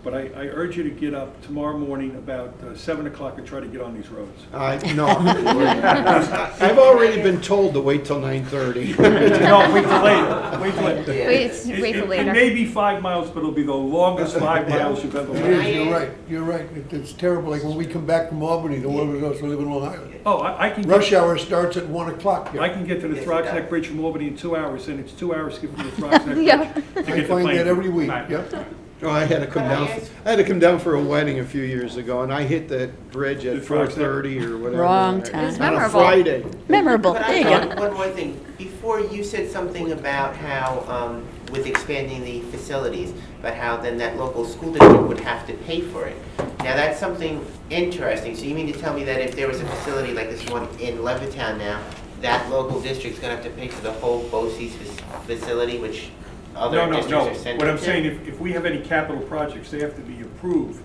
but I urge you to get up tomorrow morning about 7 o'clock and try to get on these roads. No. I've already been told to wait till 9:30. No, wait till later. Wait till later. Wait till It later. may be 5 miles, but it'll be the longest 5 miles you've ever It walked. is, you're right. It's terrible, like when we come back from Albany, the one of us who live in Long Island. Oh, I can. Rush hour starts at 1 o'clock here. I can get to the Throgs Neck Bridge from Albany in 2 hours, and it's 2 hours to get from the Throgs Neck Bridge Yeah. to I get to find that Plainview. every week, Right. yep. Oh, I had to come down for a wedding a few years ago, and I hit that bridge at The Throgs Neck. 4:30 or whatever. Wrong on time. It was a memorable. Friday. Memorable, But there you I go. one more thing. Before you said something about how, with expanding the facilities, but how then that local school district would have to pay for it. Now that's something interesting. So you mean to tell me that if there was a facility like this one in Levittown now, that local district's gonna have to pay for the whole BOCES facility, which other No. districts are sent What I'm to? saying, if we have any capital projects, they have to be approved,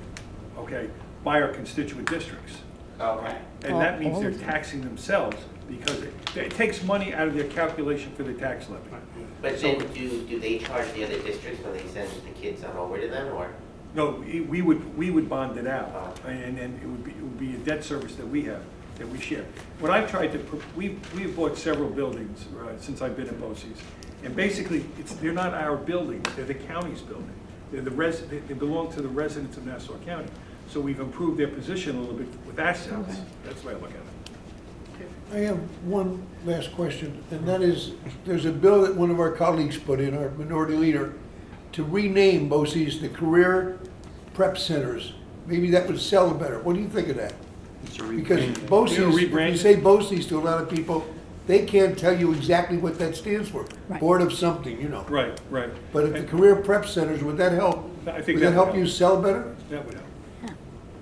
okay, by our constituent districts. Okay. And that means all they're of them. taxing themselves, because it takes money out of their calculation for the tax levy. But then do they charge the other districts when they send the kids on over to them, or? No, we would bond it out, and it would be a debt service that we have, that we share. What I've tried to, we've bought several buildings since I've been at BOCES, and basically, they're not our buildings, they're the county's building. They belong to the residents of Nassau County. So we've improved their position a little bit with assets. That's the way I look at it. I have one last question, and that is, there's a bill that one of our colleagues put in, our minority leader, to rename BOCES the Career Prep Centers. Maybe that would sell better. What do you think of that? Because BOCES, if rebrand you it? say BOCES to a lot of people, they can't tell you exactly what that stands for. Right. Board of something, Right. But if the Career Prep Centers, would that help? I think Would that help would you sell better? That would help.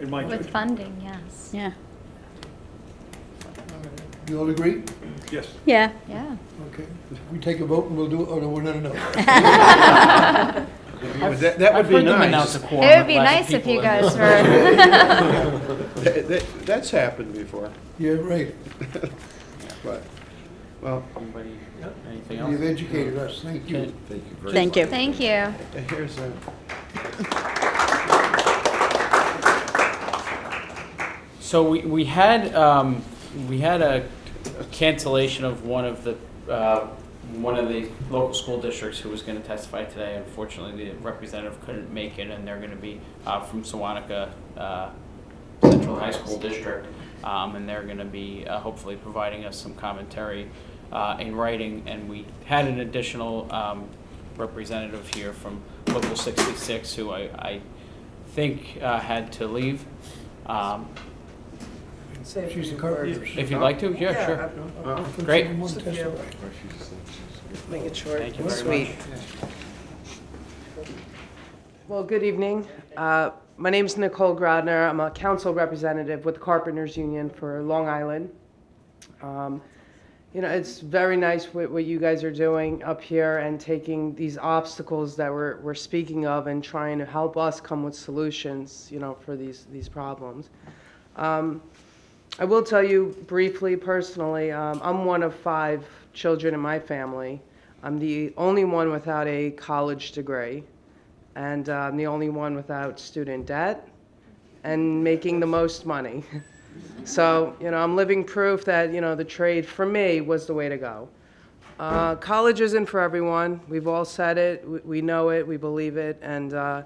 In my With judgment. funding, yes. Yeah. You all agree? Yes. Yeah. Yeah. Okay. We take a vote and we'll do it, oh no, we're not enough. That would be nice. It would be nice if you guys were. That's happened before, Yeah, right. but, well, Anybody, anything You've else? educated us. Thank you. Thank you. Thank you. here's a, So we had a cancellation of one of the local school districts who was going to testify today. Unfortunately, the representative couldn't make it, and they're going to be from Sewanaka Central High School District, and they're going to be hopefully providing us some commentary in writing. And we had an additional representative here from Local 66 who I think had to leave. She's the carpenters. If you'd like to, yeah, sure. Great. Make it short Thank you and very sweet. much. Well, good evening. My name is Nicole Grodner. I'm a council representative with the Carpenters Union for Long Island. You know, it's very nice what you guys are doing up here and taking these obstacles that we're speaking of and trying to help us come with solutions, you know, for these problems. I will tell you briefly, personally, I'm one of 5 children in my family. I'm the only one without a college degree, and I'm the only one without student debt and making the most money. So, you know, I'm living proof that, you know, the trade for me was the way to go. College isn't for everyone. We've all said it, we know it, we believe it, and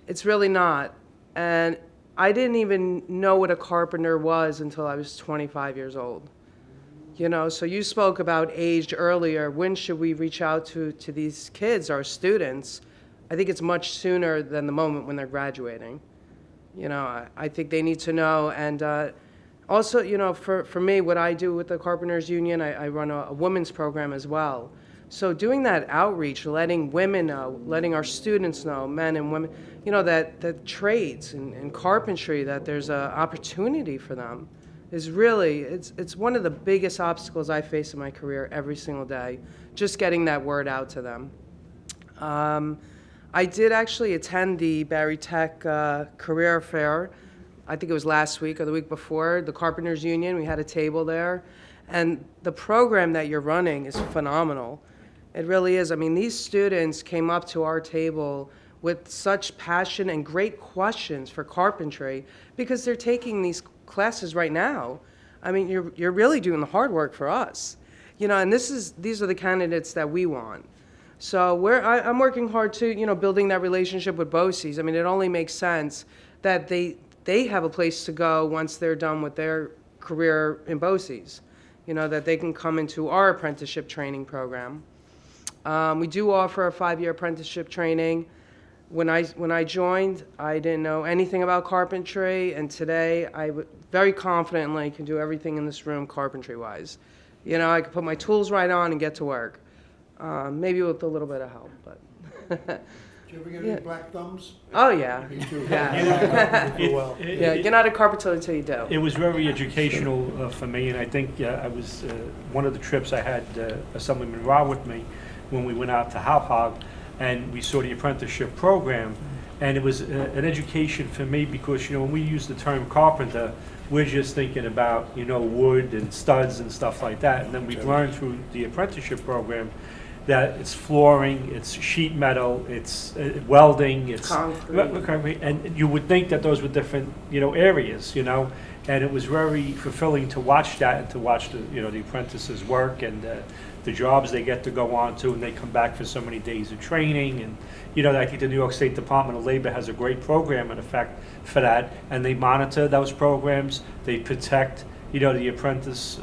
it's really not. And I didn't even know what a carpenter was until I was 25 years old. You know, so you spoke about age earlier. When should we reach out to these kids, our students? I think it's much sooner than the moment when they're graduating. You know, I think they need to know. And also, you know, for me, what I do with the Carpenters Union, I run a women's program as well. So doing that outreach, letting women know, letting our students know, men and women, you know, that trades and carpentry, that there's an opportunity for them, is really, it's one of the biggest obstacles I face in my career every single day, just getting that word out to them. I did actually attend the Barry Tech Career Fair. I think it was last week or the week before, the Carpenters Union. We had a table there. And the program that you're running is phenomenal. It really is. I mean, these students came up to our table with such passion and great questions for carpentry because they're taking these classes right now. I mean, you're really doing the hard work for us. You know, and these are the candidates that we want. So I'm working hard to, you know, building that relationship with BOCES. I mean, it only makes sense that they have a place to go once they're done with their career in BOCES. You know, that they can come into our apprenticeship training program. We do offer a 5-year apprenticeship training. When I joined, I didn't know anything about carpentry, and today I very confidently can do everything in this room carpentry-wise. You know, I can put my tools right on and get to work. Maybe with a little bit of help, but. Did you ever get any black thumbs? Oh, yeah. Me too. Yeah. For a while. Yeah, you're not a carpenter until you do. It was very educational for me, and I think I was one of the trips I had Assemblyman Ra with me when we went out to Hauppauge, and we saw the apprenticeship program, and it was an education for me because, you know, when we use the term carpenter, we're just thinking about, you know, wood and studs and stuff like that, and then we've learned through the apprenticeship program that it's flooring, it's sheet metal, it's welding, it's concrete. And you would think that those were different, you know, areas, you know, and it was very fulfilling to watch that and to watch the, you know, the apprentices work and the jobs they get to go on to, and they come back for so many days of training. And, you know, I think the New York State Department of Labor has a great program in effect for that, and they monitor those programs, they protect, you know, the apprentice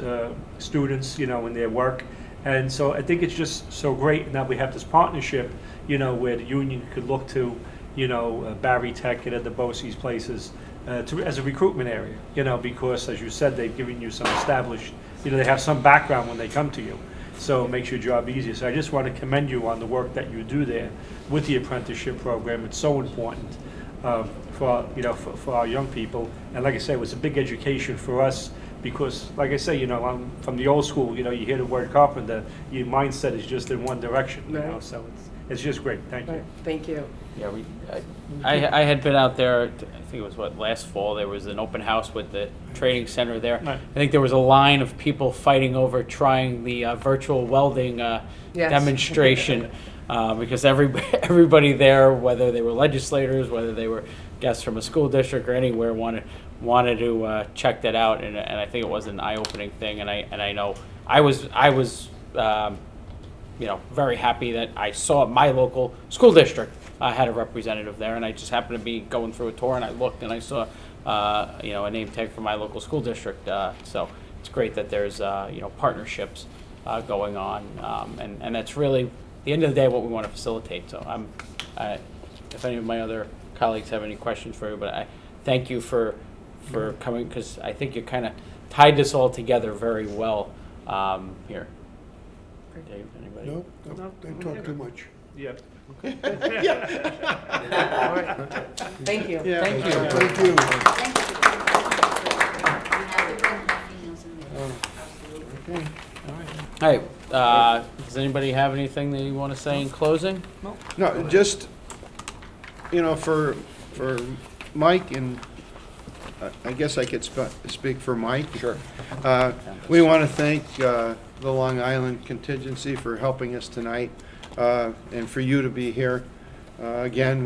students, you know, in their work. And so I think it's just so great that we have this partnership, you know, where the union could look to, you know, Barry Tech and other BOCES places as a recruitment area, you know, because as you said, they've given you some established, you know, they have some background when they come to you. So it makes your job easier. So I just want to commend you on the work that you do there with the apprenticeship program. It's so important for, you know, for our young people. And like I say, it was a big education for us. Because, like I say, you know, I'm from the old school. You know, you hear the word carpenter, your mindset is just in one direction. You know, so it's just great. Thank you. Thank you. Yeah, I had been out there, I think it was last fall, there was an open house with the training center there. Right. I think there was a line of people fighting over trying the virtual welding demonstration because everybody there, whether they were legislators, whether they were guests from a school district or anywhere, wanted to check that out, and I think it was an eye-opening thing, and I know I was you know, very happy that I saw my local school district had a representative there, and I just happened to be going through a tour, and I looked and I saw, a name tag for my local school district. So it's great that there's, partnerships going on, and that's really, at the end of the day, what we want to facilitate. So if any of my other colleagues have any questions for you, but I thank you for coming, because I think you kind of tied this all together very well here. Dave, anybody? No, they talk too much. Yeah. Thank you. Yeah. Thank you. Thank you. Thank you. We have to bring the females in there. All right. Does anybody have anything that you want to say in closing? No, just, for Mike, and I guess I could speak for Mike. Sure. We want to thank the Long Island contingency for helping us tonight, and for you to be here. Again,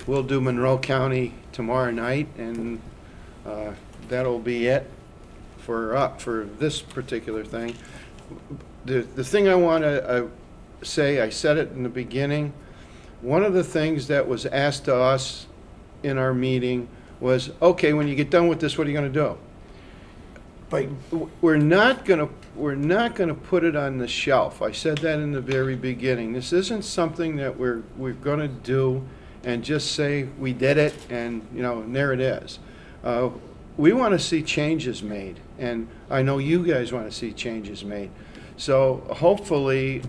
we'll do Monroe County tomorrow night, and that'll be it for this particular thing. The thing I want to say, I said it in the beginning, one of the things that was asked to us in our meeting was, okay, when you get done with this, what are you going to do? Fight. We're not going to put it on the shelf. I said that in the very beginning. This isn't something that we're going to do and just say we did it and and there it is. We want to see changes made, and I know you guys want to see changes made. So hopefully,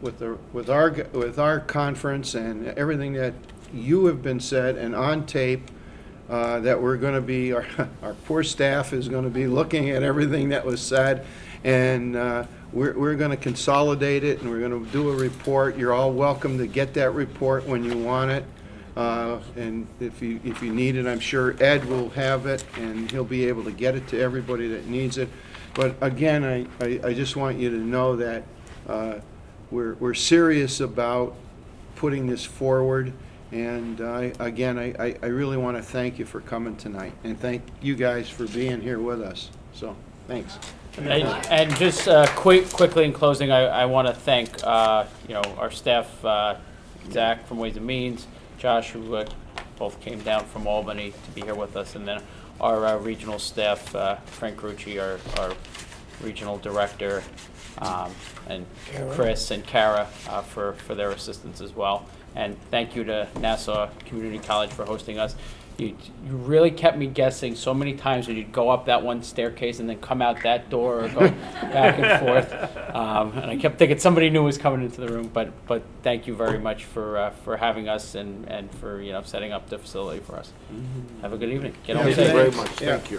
with our conference and everything that you have been said and on tape, that we're going to be, our poor staff is going to be looking at everything that was said, and we're going to consolidate it, and we're going to do a report. You're all welcome to get that report when you want it, and if you need it, I'm sure Ed will have it, and he'll be able to get it to everybody that needs it. But again, I just want you to know that we're serious about putting this forward. And I really want to thank you for coming tonight, and thank you guys for being here with us. So, thanks. And just quickly in closing, I want to thank our staff, Zach from Ways and Means, Josh, who both came down from Albany to be here with us, and then our regional staff, Frank Grucci, our regional director, and Chris and Kara for their assistance as well. And thank you to Nassau Community College for hosting us. You really kept me guessing so many times when you'd go up that one staircase and then come out that door or go back and forth. And I kept thinking somebody new was coming into the room. But thank you very much for having us and for setting up the facility for us. Have a good evening. Get home Thank safe. you very much. Yeah. Thank you.